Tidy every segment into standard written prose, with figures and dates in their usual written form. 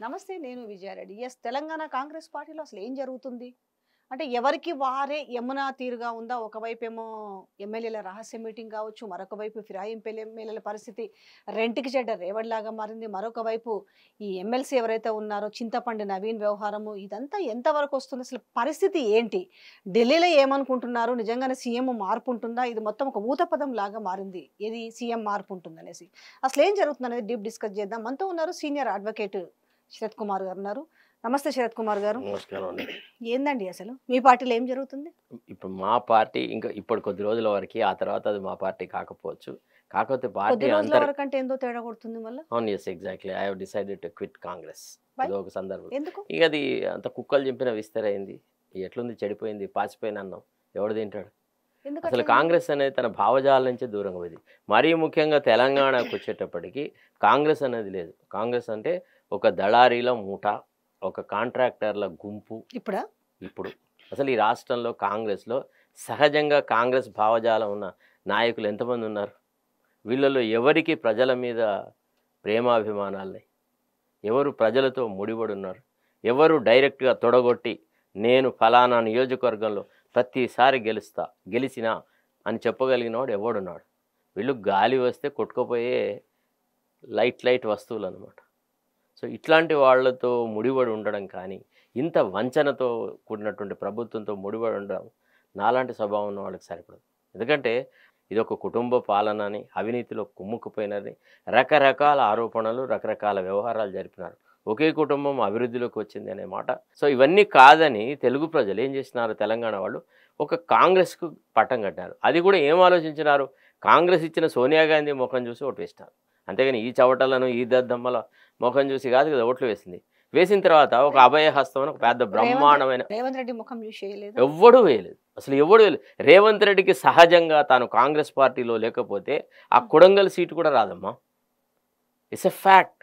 నమస్తే, నేను విజయారెడ్డి. తెలంగాణ కాంగ్రెస్ పార్టీలో అసలు ఏం జరుగుతుంది? అంటే ఎవరికి వారే యమునా తీరుగా ఉందా? ఒకవైపేమో ఎమ్మెల్యేల రహస్య మీటింగ్ కావచ్చు, మరొక వైపు ఫిరాయింపు ఎమ్మెల్యేల పరిస్థితి రెంటికి చెడ్డ రేవడిలాగా మారింది. మరొక వైపు ఈ ఎమ్మెల్సీ ఎవరైతే ఉన్నారో చింతపండు నవీన్ వ్యవహారము, ఇదంతా ఎంతవరకు వస్తుంది? అసలు పరిస్థితి ఏంటి? ఢిల్లీలో ఏమనుకుంటున్నారు? నిజంగానే సీఎం మార్పు ఉంటుందా? ఇది మొత్తం ఒక ఊతపదం లాగా మారింది. ఏది సీఎం మార్పు ఉంటుందనేసి. అసలు ఏం జరుగుతుందనేది డీప్ డిస్కస్ చేద్దాం. మనతో ఉన్నారు సీనియర్ అడ్వకేట్ శరత్ కుమార్ గారు ఉన్నారు. నమస్తే శరత్ కుమార్ గారు. నమస్కారం అండి. ఏందండి అసలు మీ పార్టీలో ఏం జరుగుతుంది? ఇప్పుడు మా పార్టీ ఇంకా ఇప్పుడు కొద్ది రోజుల వరకు, ఆ తర్వాత అది మా పార్టీ కాకపోవచ్చు. కాకపోతే కొద్ది పార్టీ రోజుల అంతర్ వరకు అంటే ఏందో తేడా కొడుతుంది మళ్ళీ. అవును, yes, exactly. I have decided to quit Congress. Why? ఇది ఒక సందర్భం. ఎందుకు? ఇక అది అంత కుక్కలు చింపిన విస్తరైంది. ఎట్లుంది, చెడిపోయింది, పాచిపోయిన అన్నం ఎవడు తింటాడు? ఎందుకు అసలు అట్లా? కాంగ్రెస్ అనేది తన భావజాల నుంచి దూరంగా పోయింది. మరీ ముఖ్యంగా తెలంగాణకు వచ్చేటప్పటికి కాంగ్రెస్ అనేది లేదు. కాంగ్రెస్ అంటే ఒక దళారీల మూట, ఒక కాంట్రాక్టర్ల గుంపు. ఇప్పుడా? ఇప్పుడు అసలు ఈ రాష్ట్రంలో కాంగ్రెస్లో సహజంగా కాంగ్రెస్ భావజాలం ఉన్న నాయకులు ఎంతమంది ఉన్నారు? వీళ్ళలో ఎవరికి ప్రజల మీద ప్రేమాభిమానాలని, ఎవరు ప్రజలతో ముడిపడి ఉన్నారు, ఎవరు డైరెక్ట్గా తొడగొట్టి నేను ఫలానా నియోజకవర్గంలో ప్రతిసారి గెలిచినా అని చెప్పగలిగినవాడు ఎవడున్నాడు? వీళ్ళు గాలి వస్తే కొట్టుకుపోయే లైట్ వస్తువులు అనమాట. సో ఇట్లాంటి వాళ్ళతో ముడిపడి ఉండడం కానీ, ఇంత వంచనతో కూడినటువంటి ప్రభుత్వంతో ముడిపడి ఉండడం నాలాంటి స్వభావం ఉన్న వాళ్ళకి సరిపడదు. ఎందుకంటే ఇది ఒక కుటుంబ పాలన అని, అవినీతిలో కుమ్ముకుపోయినని, రకరకాల ఆరోపణలు, రకరకాల వ్యవహారాలు జరిపినారు. ఒకే కుటుంబం అభివృద్ధిలోకి వచ్చింది అనే మాట. సో ఇవన్నీ కాదని తెలుగు ప్రజలు ఏం చేసినారు? తెలంగాణ వాళ్ళు ఒక కాంగ్రెస్కు పట్టం కట్టినారు. అది కూడా ఏం ఆలోచించినారు? కాంగ్రెస్ ఇచ్చిన సోనియా గాంధీ ముఖం చూసి ఓటు వేసినారు. అంతేగాని ఈ చవటలను, ఈ దద్దమ్మల ముఖం చూసి కాదు కదా ఓట్లు వేసింది. వేసిన తర్వాత ఒక అభయహస్తం అని ఒక పెద్ద బ్రహ్మాండమైన రేవంత్ రెడ్డి ముఖం చూసి చేయలేదు. ఎవ్వడూ వేయలేదు. అసలు ఎవడు వేయలేదు. రేవంత్ రెడ్డికి సహజంగా తాను కాంగ్రెస్ పార్టీలో లేకపోతే ఆ కొడంగల్ సీటు కూడా రాదమ్మా. It's a fact.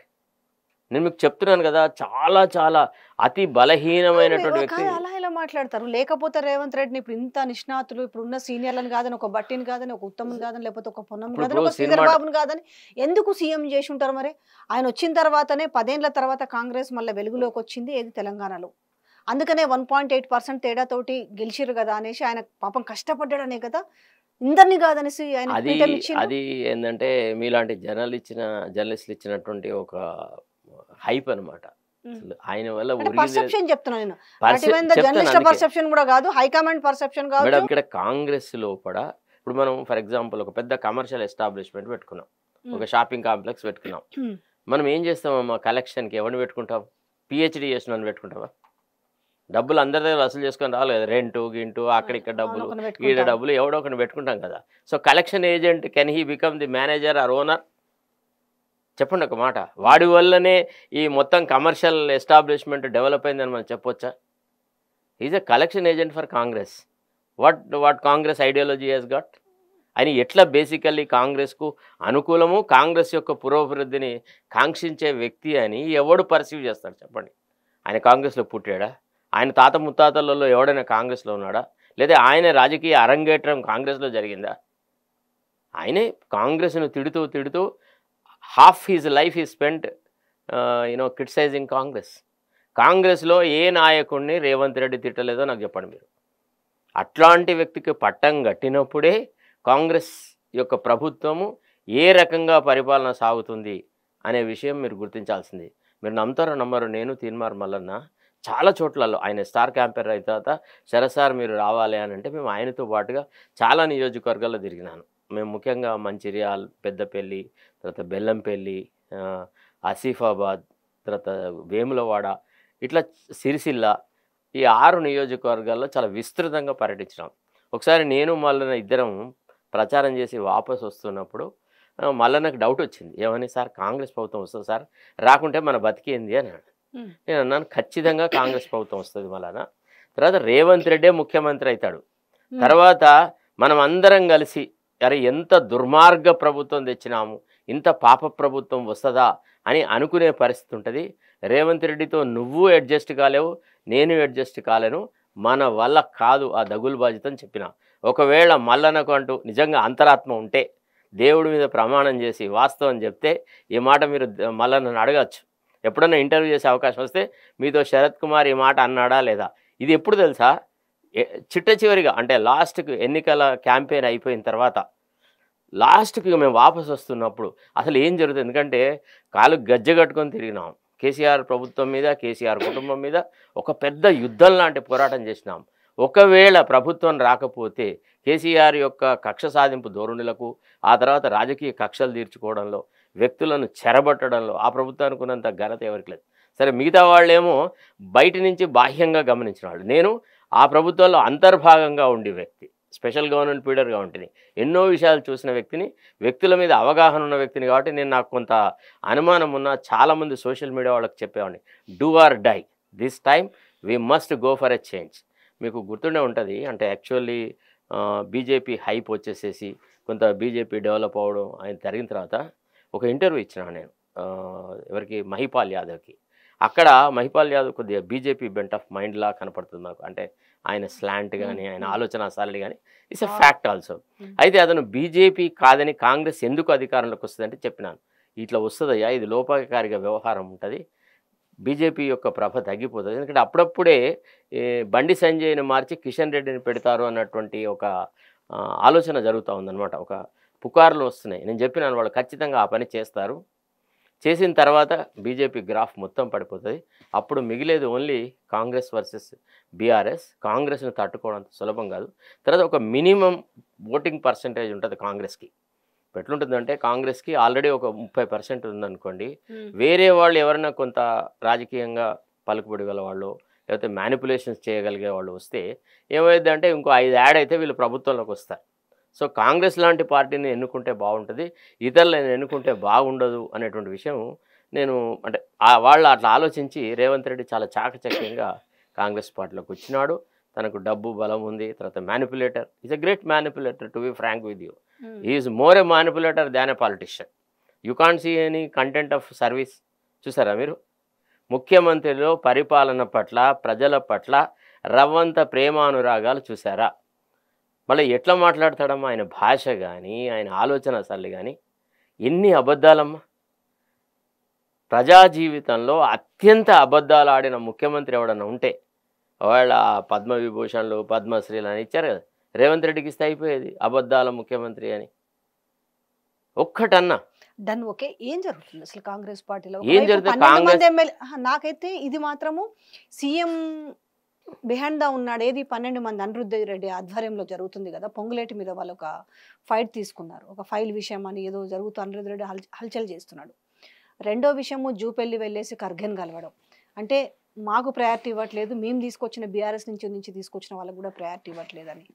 నేను మీకు చెప్తున్నాను కదా, చాలా చాలా అతి బలహీనమైనటువంటి వ్యక్తి. అలా ఎలా మాట్లాడతారు? లేకపోతే రేవంత్ రెడ్డిని ఇప్పుడు ఇంత నిష్ణాతులు, ఇప్పుడు ఉన్న సీనియర్లను కాదని, ఒక బట్టిని కాదని, ఒక ఉత్తమం కాదని, లేకపోతే ఒక పొన్నం కాదని, ఒక శ్రీధర్ బాబుని కాదని ఎందుకు సీఎం చేసి ఉంటారు? మరి ఆయన వచ్చిన తర్వాతనే 10 ఏళ్ల తర్వాత కాంగ్రెస్ మళ్ళీ వెలుగులోకి వచ్చింది ఏది తెలంగాణలో. అందుకనే 1.8% తేడాతోటి గెలిచిరు కదా అనేసి, ఆయన పాపం కష్టపడ్డాడనే కదా, ఇందరిని కాదనేసి ఆయన అది ఏంటంటే మీలాంటి జర్నలిస్టులు ఇచ్చినటువంటి ఒక హైప్ అనమాట. ఆయన వల్ల పర్సెప్షన్ చెప్తున్నా నేను. జర్నలిస్ట్ పర్సెప్షన్ కూడా కాదు, హైకమాండ్ పర్సెప్షన్ కాదు. మేడం ఇక్కడ కాంగ్రెస్ లోపల ఇప్పుడు మనం ఫర్ ఎగ్జాంపుల్ ఒక పెద్ద కమర్షియల్ ఎస్టాబ్లిష్మెంట్ పెట్టుకున్నాం, ఒక షాపింగ్ కాంప్లెక్స్ పెట్టుకున్నాం. మనం ఏం చేస్తామమ్మా? కలెక్షన్కి ఎవరిని పెట్టుకుంటాం? పిహెచ్డి చేసిన పెట్టుకుంటావా? డబ్బులు అందరి దగ్గర వసూలు చేసుకొని రావాలి కదా. రెంటు గింటు అక్కడిక్కడ డబ్బులు, ఈడ డబ్బులు ఎవడో ఒకరిని పెట్టుకుంటాం కదా. So collection agent, can he become the manager or owner? చెప్పండి ఒక మాట. వాడి వల్లనే ఈ మొత్తం కమర్షియల్ ఎస్టాబ్లిష్మెంట్ డెవలప్ అయిందని మనం చెప్పొచ్చా? Is a collection agent for Congress. What Congress ideology he's got? అని ఎట్లా బేసికల్లీ కాంగ్రెస్కు అనుకూలము, కాంగ్రెస్ యొక్క పురోభివృద్ధిని కాంక్షించే వ్యక్తి అని ఎవడు పర్సీవ్ చేస్తాడు చెప్పండి? ఆయన కాంగ్రెస్లో పుట్టాడా? ఆయన తాత ముత్తాతలలో ఎవడైనా కాంగ్రెస్లో ఉన్నాడా? లేదా ఆయన రాజకీయ అరంగేట్రం కాంగ్రెస్లో జరిగిందా? ఆయనే కాంగ్రెస్ను తిడుతూ హాఫ్ హిజ్ లైఫ్ ఈ స్పెంట్ క్రిటిసైజింగ్ కాంగ్రెస్. కాంగ్రెస్లో ఏ నాయకుడిని రేవంత్ రెడ్డి తిట్టలేదో నాకు చెప్పండి మీరు. అట్లాంటి వ్యక్తికి పట్టం కట్టినప్పుడే కాంగ్రెస్ యొక్క ప్రభుత్వము ఏ రకంగా పరిపాలన సాగుతుంది అనే విషయం మీరు గుర్తించాల్సింది. మీరు నమ్ముతారో నమ్మరు, నేను తీన్మార్ మల్లన్న చాలా చోట్లలో ఆయన స్టార్ క్యాంపెయిన్ అయిన తర్వాత సరసార్ మీరు రావాలి అని అంటే మేము ఆయనతో పాటుగా చాలా నియోజకవర్గాల్లో తిరిగినాను. మేము ముఖ్యంగా మంచిర్యాల్, పెద్దపల్లి, తర్వాత బెల్లంపల్లి, ఆసిఫాబాద్, తర్వాత వేములవాడ, ఇట్లా సిరిసిల్ల, ఈ 6 నియోజకవర్గాల్లో చాలా విస్తృతంగా పర్యటించినాం. ఒకసారి నేను మల్లన్న ఇద్దరం ప్రచారం చేసి వాపసు వస్తున్నప్పుడు మల్లన్నకు డౌట్ వచ్చింది. ఏమని? సార్ కాంగ్రెస్ ప్రభుత్వం వస్తుంది సార్, రాకుంటే మన బతికేంది అని అన్నాడు. నేను అన్నాను ఖచ్చితంగా కాంగ్రెస్ ప్రభుత్వం వస్తుంది మల్లన్న. తర్వాత రేవంత్ రెడ్డే ముఖ్యమంత్రి అవుతాడు. తర్వాత మనం అందరం కలిసి అరే ఎంత దుర్మార్గ ప్రభుత్వం తెచ్చినాము, ఇంత పాప ప్రభుత్వం వస్తుందా అని అనుకునే పరిస్థితి ఉంటుంది. రేవంత్ రెడ్డితో నువ్వు అడ్జస్ట్ కాలేవు, నేను అడ్జస్ట్ కాలేను, మన వల్ల కాదు ఆ దగులుబాజితో అని చెప్పిన. ఒకవేళ మల్లన్నకు అంటూ నిజంగా అంతరాత్మ ఉంటే దేవుడి మీద ప్రమాణం చేసి వాస్తవం చెప్తే ఈ మాట మీరు మల్లన్నను అడగచ్చు. ఎప్పుడన్నా ఇంటర్వ్యూ చేసే అవకాశం వస్తే మీతో శరత్ కుమార్ ఈ మాట అన్నాడా లేదా? ఇది ఎప్పుడు తెలుసా? చిట్ట చివరిగా అంటే లాస్ట్కి ఎన్నికల క్యాంపెయిన్ అయిపోయిన తర్వాత లాస్ట్కి మేము వాపసు వస్తున్నప్పుడు అసలు ఏం జరుగుతుంది? ఎందుకంటే కాలు గజ్జె కట్టుకొని తిరిగినాం. కేసీఆర్ ప్రభుత్వం మీద, కేసీఆర్ కుటుంబం మీద ఒక పెద్ద యుద్ధం లాంటి పోరాటం చేసినాం. ఒకవేళ ప్రభుత్వం రాకపోతే కేసీఆర్ యొక్క కక్ష సాధింపు ధోరణులకు, ఆ తర్వాత రాజకీయ కక్షలు తీర్చుకోవడంలో, వ్యక్తులను చెరబట్టడంలో ఆ ప్రభుత్వానికి ఉన్నంత ఘనత ఎవరికి లేదు. సరే, మిగతా వాళ్ళేమో బయట నుంచి బాహ్యంగా గమనించిన వాళ్ళు. నేను ఆ ప్రభుత్వంలో అంతర్భాగంగా ఉండే వ్యక్తి, స్పెషల్ గవర్నమెంట్ పీడర్గా ఉంటుంది, ఎన్నో విషయాలు చూసిన వ్యక్తిని, వ్యక్తుల మీద అవగాహన ఉన్న వ్యక్తిని. కాబట్టి నేను నాకు కొంత అనుమానం ఉన్న చాలామంది సోషల్ మీడియా వాళ్ళకి చెప్పేవాడిని, do or die, this time we must go for a change. మీకు గుర్తుండే ఉంటుంది, అంటే యాక్చువల్లీ బీజేపీ హైప్ వచ్చేసేసి కొంత బీజేపీ డెవలప్ అవ్వడం ఆయన జరిగిన తర్వాత ఒక ఇంటర్వ్యూ ఇచ్చినా నేను, ఎవరికి, మహిపాల్ యాదవ్కి. అక్కడ మహిపాల్ యాదవ్ కొద్దిగా బీజేపీ బెంట్ ఆఫ్ మైండ్ లా కనపడుతుంది నాకు. అంటే ఆయన స్లాంట్ కానీ, ఆయన ఆలోచన సారళి కానీ ఇట్స్ ఎ ఫ్యాక్ట్ ఆల్సో. అయితే అతను బీజేపీ కాదని కాంగ్రెస్ ఎందుకు అధికారంలోకి వస్తుందంటే చెప్పినాను, ఇట్లా వస్తుందయ్యా, ఇది లోపాకారిగా వ్యవహారం ఉంటుంది, బీజేపీ యొక్క ప్రభ తగ్గిపోతుంది. ఎందుకంటే అప్పుడప్పుడే బండి సంజయ్ని మార్చి కిషన్ రెడ్డిని పెడతారు అన్నటువంటి ఒక ఆలోచన జరుగుతూ ఉందన్నమాట. ఒక పుకార్లు వస్తున్నాయి. నేను చెప్పినాను వాళ్ళు ఖచ్చితంగా ఆ పని చేస్తారు. చేసిన తర్వాత బీజేపీ గ్రాఫ్ మొత్తం పడిపోతుంది. అప్పుడు మిగిలేది ఓన్లీ కాంగ్రెస్ వర్సెస్ బీఆర్ఎస్. కాంగ్రెస్ని తట్టుకోవడం అంత సులభం కాదు. తర్వాత ఒక మినిమం ఓటింగ్ పర్సంటేజ్ ఉంటుంది కాంగ్రెస్కి. ఎట్లుంటుందంటే కాంగ్రెస్కి ఆల్రెడీ ఒక 30% ఉందనుకోండి, వేరే వాళ్ళు ఎవరైనా కొంత రాజకీయంగా పలుకుబడి గల వాళ్ళు, లేకపోతే మ్యానిపులేషన్స్ చేయగలిగే వాళ్ళు వస్తే ఏమైందంటే ఇంకో 5 యాడ్ అయితే వీళ్ళు ప్రభుత్వంలోకి వస్తారు. సో కాంగ్రెస్ లాంటి పార్టీని ఎన్నుకుంటే బాగుంటుంది, ఇతరులను ఎన్నుకుంటే బాగుండదు అనేటువంటి విషయం నేను, అంటే వాళ్ళు అట్లా ఆలోచించి రేవంత్ రెడ్డి చాలా చాకచక్యంగా కాంగ్రెస్ పార్టీలోకి వచ్చినాడు. తనకు డబ్బు బలం ఉంది. తర్వాత manipulator, is a great manipulator to be frank with you. Is more a manipulator than a politician. You can't see any content of service. చూసారా మీరు? ముఖ్యమంత్రిలో పరిపాలన పట్ల, ప్రజల పట్ల రవ్వంత ప్రేమానురాగాలు చూసారా? మళ్ళీ ఎట్లా మాట్లాడతాడమ్మా, ఆయన భాష కానీ, ఆయన ఆలోచన సరళి కానీ. ఎన్ని అబద్ధాలమ్మా! ప్రజా జీవితంలో అత్యంత అబద్ధాలు ఆడిన ముఖ్యమంత్రి ఎవడన్నా ఉంటే వాళ్ళ పద్మవిభూషణ్లు, పద్మశ్రీలు అని ఇచ్చారు కదా, రేవంత్ రెడ్డికి ఇస్తే అయిపోయేది అబద్ధాల ముఖ్యమంత్రి అని. ఒక్కటన్నా డన్. ఓకే, ఏం జరుగుతుంది అసలు కాంగ్రెస్ పార్టీలో? ఏం జరుగుతుంది? నాకైతే ఇది మాత్రము సీఎం బిహైండ్ దా ఉన్నాడు. ఏది 12 మంది అనిరుద్ధ రెడ్డి ఆధ్వర్యంలో జరుగుతుంది కదా, పొంగులేటి మీద వాళ్ళు ఒక ఫైట్ తీసుకున్నారు. ఒక ఫైల్ విషయం అని ఏదో జరుగుతూ అనిరుద్ధ రెడ్డి హల్చల్ చేస్తున్నాడు. రెండో విషయము జూపెల్లి వెళ్ళేసి ఖర్గేని కలవడం. అంటే మాకు ప్రయారిటీ ఇవ్వట్లేదు, మేము తీసుకొచ్చిన బీఆర్ఎస్ నుంచి తీసుకొచ్చిన వాళ్ళకు కూడా ప్రయారిటీ ఇవ్వట్లేదని.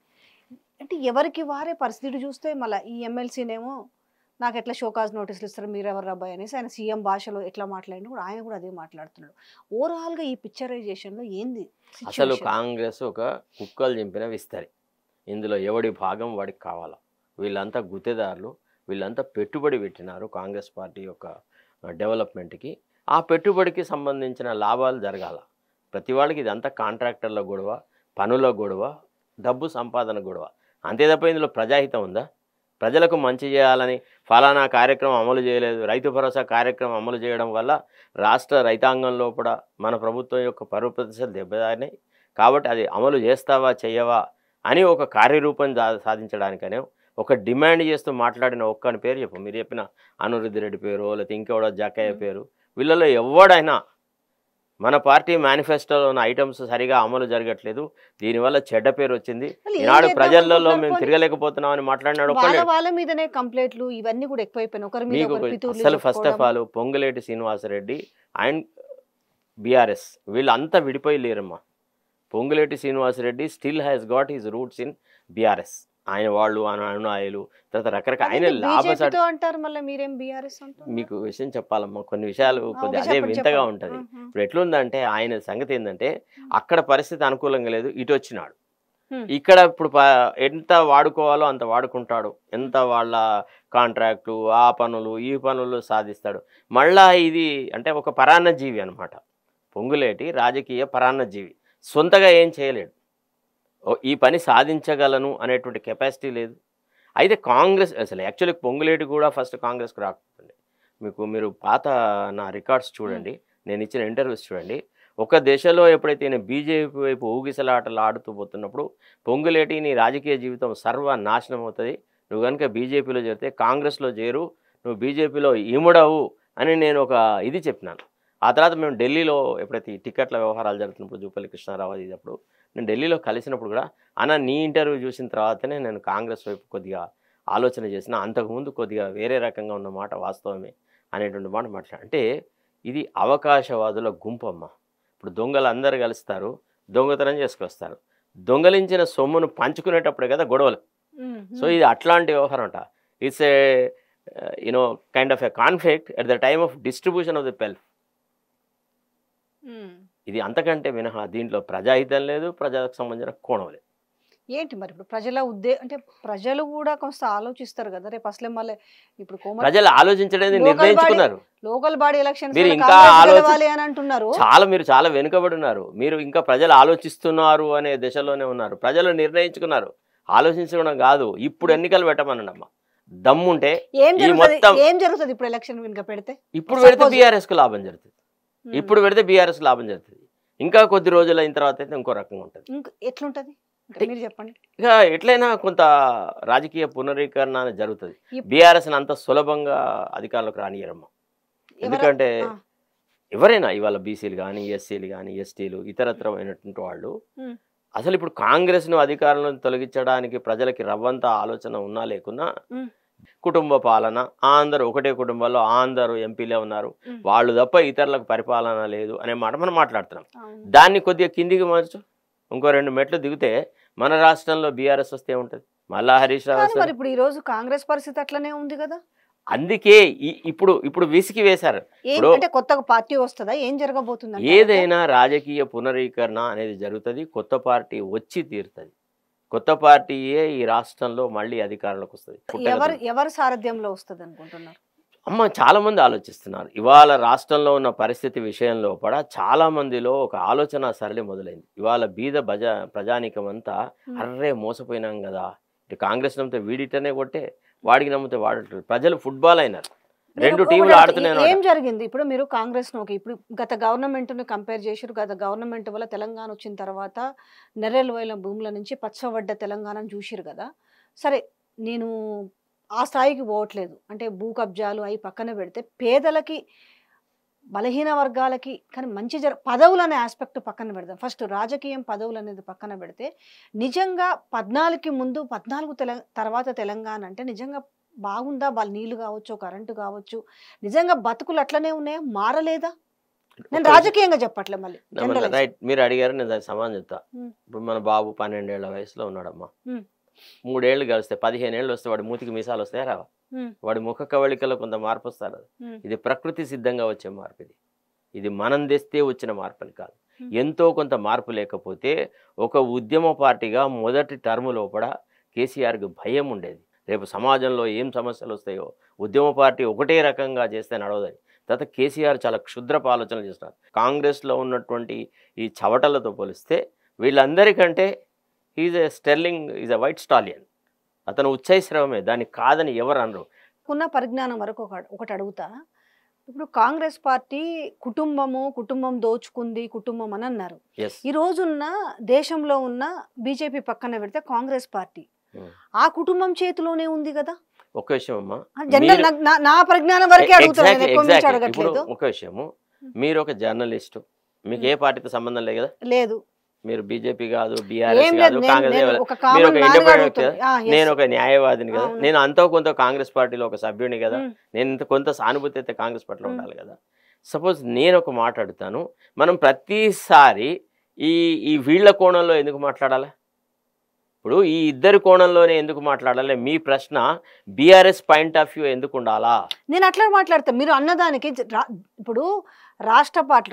అంటే ఎవరికి వారే పరిస్థితి చూస్తే మళ్ళీ ఈ ఎమ్మెల్సీనేమో నాకు ఎట్లా షోకాజ్ నోటీసులు ఇస్తారు, మీరెవరు అబ్బాయి అనేసి ఆయన సీఎం భాషలో ఎట్లా మాట్లాడినా కూడా ఆయన కూడా అదే మాట్లాడుతున్నాడు. ఓవరాల్గా ఈ పిక్చరైజేషన్లో ఏంది అసలు? కాంగ్రెస్ ఒక కుక్కలు చింపిన విస్తరి. ఇందులో ఎవడి భాగం వాడికి కావాలా? వీళ్ళంతా గుత్తేదారులు, వీళ్ళంతా పెట్టుబడి పెట్టినారు కాంగ్రెస్ పార్టీ యొక్క డెవలప్మెంట్కి. ఆ పెట్టుబడికి సంబంధించిన లాభాలు జరగాల. ప్రతి వాళ్ళకి ఇదంతా కాంట్రాక్టర్ల గొడవ, పనుల గొడవ, డబ్బు సంపాదన గొడవ. అంతే తప్ప ఇందులో ప్రజాహితం ఉందా? ప్రజలకు మంచి చేయాలని ఫలానా కార్యక్రమం అమలు చేయలేదు, రైతు భరోసా కార్యక్రమం అమలు చేయడం వల్ల రాష్ట్ర రైతాంగంలో కూడా మన ప్రభుత్వం యొక్క పరువు ప్రతిష్టలు దెబ్బతిన్నాయి, కాబట్టి అది అమలు చేస్తావా చెయ్యవా అని ఒక కార్యరూపం సాధించడానికనే ఒక డిమాండ్ చేస్తూ మాట్లాడిన ఒక్కని పేరు చెప్పు. మీరు చెప్పిన అనిరుద్ధ రెడ్డి పేరు, లేకపోతే ఇంకెవడో జక్కయ్య పేరు, వీళ్ళలో ఎవడైనా మన పార్టీ మేనిఫెస్టోలో ఉన్న ఐటమ్స్ సరిగా అమలు జరగట్లేదు, దీనివల్ల చెడ్డ పేరు వచ్చింది, ఈనాడు ప్రజలలో మేము తిరగలేకపోతున్నాం అని మాట్లాడినాడు. వాళ్ళ మీదనే కంప్లైంట్లు ఇవన్నీ కూడా ఎక్కువైపోయినాయి. మీకు అసలు first of all Ponguleti Srinivasa Reddy and BRS వీళ్ళంతా విడిపోయి లేరమ్మా. Ponguleti Srinivasa Reddy still has got his roots in BRS. ఆయన వాళ్ళు అనునాయులు, తర్వాత రకరకాల ఆయన లాభసాటి అంటారు. మళ్ళీ మీరేం బీఆర్ఎస్ అంటారు? మీకు విషయం చెప్పాలమ్మా, కొన్ని విషయాలు కొద్దిగా అదే వింతగా ఉంటుంది. ఇప్పుడు ఎట్లుందంటే ఆయన సంగతి ఏంటంటే అక్కడ పరిస్థితి అనుకూలంగా లేదు, ఇటు వచ్చినాడు. ఇక్కడ ఇప్పుడు ఎంత వాడుకోవాలో అంత వాడుకుంటాడు, ఎంత వాళ్ళ కాంట్రాక్టు, ఆ పనులు ఈ పనులు సాధిస్తాడు. మళ్ళా ఇది అంటే ఒక పరాన్నజీవి అనమాట. పొంగులేటి రాజకీయ పరాన్నజీవి, సొంతగా ఏం చేయలేడు. ఈ పని సాధించగలను అనేటువంటి కెపాసిటీ లేదు. అయితే కాంగ్రెస్ అసలు యాక్చువల్లీ పొంగులేటి కూడా ఫస్ట్ కాంగ్రెస్కి రాకపోతుంది. మీరు పాత నా రికార్డ్స్ చూడండి, నేను ఇచ్చిన ఇంటర్వ్యూస్ చూడండి. ఒక దశలో ఎప్పుడైతే నేను బీజేపీ వైపు ఊగిసలాటలు ఆడుతూ పోతున్నప్పుడు, పొంగులేటి నీ రాజకీయ జీవితం సర్వనాశనం అవుతుంది, నువ్వు కనుక బీజేపీలో చేరితే కాంగ్రెస్లో చేరు, నువ్వు బీజేపీలో ఇముడవు అని నేను ఒక ఇది చెప్పినాను. ఆ తర్వాత మేము ఢిల్లీలో ఎప్పుడైతే ఈ టికెట్ల వ్యవహారాలు జరుగుతున్నప్పుడు జూపల్లి కృష్ణారావు అది అప్పుడు నేను ఢిల్లీలో కలిసినప్పుడు కూడా అన్న నీ ఇంటర్వ్యూ చూసిన తర్వాతనే నేను కాంగ్రెస్ వైపు కొద్దిగా ఆలోచన చేసిన, అంతకుముందు కొద్దిగా వేరే రకంగా ఉన్న మాట వాస్తవమే అనేటువంటి మాట మాట్లాడు. అంటే ఇది అవకాశవాదుల గుంపమ్మ. ఇప్పుడు దొంగలు అందరు కలుస్తారు, దొంగతనం చేసుకొస్తారు, దొంగలించిన సొమ్మును పంచుకునేటప్పుడే కదా గొడవలు. సో ఇది అట్లాంటి వ్యవహారం అంట. It's a you know kind of a conflict at the time of distribution of the wealth. ఇది అంతకంటే మినహా దీంట్లో ప్రజాహితం లేదు, ప్రజలకు సంబంధించిన కోణం లేదు. ఏంటి మరి ఇప్పుడు ప్రజల అంటే ప్రజలు కూడా కొంత ఆలోచిస్తారు కదా, రేపు అసలే మళ్ళీ ఇప్పుడు ప్రజలు ఆలోచించడానికి నిర్ణయించుకున్నారు. లోకల్ బాడీ ఎలక్షన్స్ మీరు ఇంకా అని అంటున్నారు. మీరు చాలా వెనుకబడి ఉన్నారు. మీరు ఇంకా ప్రజలు ఆలోచిస్తున్నారు అనే దశలోనే ఉన్నారు. ప్రజలు నిర్ణయించుకున్నారు, ఆలోచించడం కాదు. ఇప్పుడు ఎన్నికలు పెట్టమన్నమ్మా దమ్ముంటే ఏం జరుగుతుంది ఇప్పుడు ఎలక్షన్ కనుక పెడితే? ఇప్పుడు పెడితే బీఆర్ఎస్ కు లాభం జరుగుతుంది. ఇప్పుడు పెడితే బీఆర్ఎస్ లాభం జరుగుతుంది. ఇంకా కొద్ది రోజులు అయిన తర్వాత అయితే ఇంకో రకంగా ఉంటుంది. ఎట్లుంటది మీరు చెప్పండి. ఇక ఎట్లయినా కొంత రాజకీయ పునరీకరణ జరుగుతుంది. బీఆర్ఎస్ అంత సులభంగా అధికారంలోకి రానియరమ్మా. ఎందుకంటే ఎవరైనా ఇవాళ బీసీలు కానీ, ఎస్సీలు కానీ, ఎస్టీలు, ఇతరత్రమైనటువంటి వాళ్ళు అసలు ఇప్పుడు కాంగ్రెస్ ను అధికారంలో తొలగించడానికి ప్రజలకి రవ్వంత ఆలోచన ఉన్నా లేకున్నా, కుటుంబ పాలన, అందరూ ఒకటే కుటుంబంలో అందరూ ఎంపీలే ఉన్నారు, వాళ్ళు తప్ప ఇతరులకు పరిపాలన లేదు అనే మాట మనం మాట్లాడుతున్నాం. దాన్ని కొద్దిగా కిందికి మార్చు, ఇంకో 2 మెట్లు దిగితే మన రాష్ట్రంలో బీఆర్ఎస్ వస్తే ఉంటుంది, మళ్ళా హరీష్ రావు. ఇప్పుడు ఈ రోజు కాంగ్రెస్ పరిస్థితి అట్లనే ఉంది కదా. అందుకే ఇప్పుడు విసికి వేశారు. కొత్తగా పార్టీ వస్తుందా, ఏం జరగబోతుంది? ఏదైనా రాజకీయ పునరీకరణ అనేది జరుగుతుంది, కొత్త పార్టీ వచ్చి తీరుతుంది. కొత్త పార్టీయే ఈ రాష్ట్రంలో మళ్ళీ అధికారంలోకి వస్తుంది. ఎవరి సారథ్యంలో వస్తుంది అనుకుంటున్నారు? అమ్మ చాలా మంది ఆలోచిస్తున్నారు. ఇవాళ రాష్ట్రంలో ఉన్న పరిస్థితి విషయంలో కూడా చాలా మందిలో ఒక ఆలోచన సరళి మొదలైంది. ఇవాళ బీద ప్రజానీకం అంతా అర్రే మోసపోయినాం కదా, ఇటు కాంగ్రెస్ నమ్మితే వీడిటనే కొట్టే, వాడికి నమ్మితే వాడట్లేదు. ప్రజలు ఫుట్బాల్ అయినారు, 2 టీంలు ఆడుతున్నాయి. ఏం జరిగింది ఇప్పుడు? మీరు కాంగ్రెస్ ఇప్పుడు గత గవర్నమెంట్ ని కంపేర్ చేసారు. గత గవర్నమెంట్ వల్ల తెలంగాణ వచ్చిన తర్వాత నెర్రెల భూముల నుంచి పచ్చబడ్డ తెలంగాణను చూసిరు కదా. సరే, నేను ఆ స్థాయికి పోవట్లేదు అంటే భూ కబ్జాలు అవి పక్కన పెడితే, పేదలకి, బలహీన వర్గాలకి కానీ మంచి పదవులు అనే ఆస్పెక్ట్ పక్కన పెడదాం. ఫస్ట్ రాజకీయం పదవులు అనేది పక్కన పెడితే, నిజంగా 14కి ముందు 14 తర్వాత తెలంగాణ అంటే నిజంగా బాగుందా? వాళ్ళ నీళ్లు కావచ్చు, కరెంటు కావచ్చు, నిజంగా బతుకులు అట్లనే ఉన్నాయా, మారలేదా? నేను రాజకీయంగా చెప్పట్లే, మళ్ళీ రైట్. మీరు అడిగారు, నేను దానికి సమాధానం చెప్తా. ఇప్పుడు మన బాబు 12 ఏళ్ల వయసులో ఉన్నాడమ్మా. 3 ఏళ్ళు కలిస్తే 15 ఏళ్ళు వస్తే వాడి మూతికి మీసాలు వస్తాయా రావా? వాడి ముఖ కవళికలో కొంత మార్పు వస్తారు. ఇది ప్రకృతి సిద్ధంగా వచ్చే మార్పు. ఇది మనం తెస్తే వచ్చిన మార్పు అని కాదు. ఎంతో కొంత మార్పు లేకపోతే ఒక ఉద్యమ పార్టీగా మొదటి టర్మ్ లోపల కేసీఆర్కి భయం ఉండేది. రేపు సమాజంలో ఏం సమస్యలు వస్తాయో ఉద్యమ పార్టీ ఒకటే రకంగా చేస్తే నడవదని. తర్వాత కేసీఆర్ చాలా క్షుద్రపు ఆలోచనలు చేస్తున్నారు. కాంగ్రెస్లో ఉన్నటువంటి ఈ చవటలతో పోలిస్తే వీళ్ళందరికంటే ఈజ్ ఎ వైట్ స్టాలియన్. అతను ఉచ్చైశ్రవమే, దాన్ని కాదని ఎవరు అనరు. ఉన్న పరిజ్ఞానం వరకు ఒకటి అడుగుతా. ఇప్పుడు కాంగ్రెస్ పార్టీ కుటుంబం దోచుకుంది, కుటుంబం అని అన్నారు. ఈ రోజున్న దేశంలో ఉన్న బీజేపీ పక్కన పెడితే కాంగ్రెస్ పార్టీ ఆ కుటుంబం చేతిలోనే ఉంది కదా. ఒక విషయం అమ్మా, నా పరిజ్ఞానం వరకే అడుగుతాను. ఒక విషయము, మీరు ఒక జర్నలిస్టు, మీకు ఏ పార్టీతో సంబంధం లేదు కదా. లేదు, మీరు బీజేపీ కాదు, బీఆర్ఎస్ కాదు, కాంగ్రెస్, మీరు ఒక ఇండిపెండెంట్ కదా, నేను ఒక న్యాయవాదిని కదా, నేను అంతో కొంత కాంగ్రెస్ పార్టీలో ఒక సభ్యుని కదా, నేను కొంత సానుభూతి అయితే కాంగ్రెస్ పార్టీలో ఉండాలి కదా. సపోజ్ నేను ఒక మాట అడుగుతాను, మనం ప్రతిసారి ఈ వీళ్ళ కోణంలో ఎందుకు మాట్లాడాలి? ఇప్పుడు ఈ ఇద్దరి కోణంలోనే ఎందుకు మాట్లాడాలి? మీ ప్రశ్న బీఆర్ఎస్ పాయింట్ ఆఫ్ వ్యూ ఎందుకు ఉండాలా? నేను అట్లా మాట్లాడతాను. మీరు అన్నదానికి ఇప్పుడు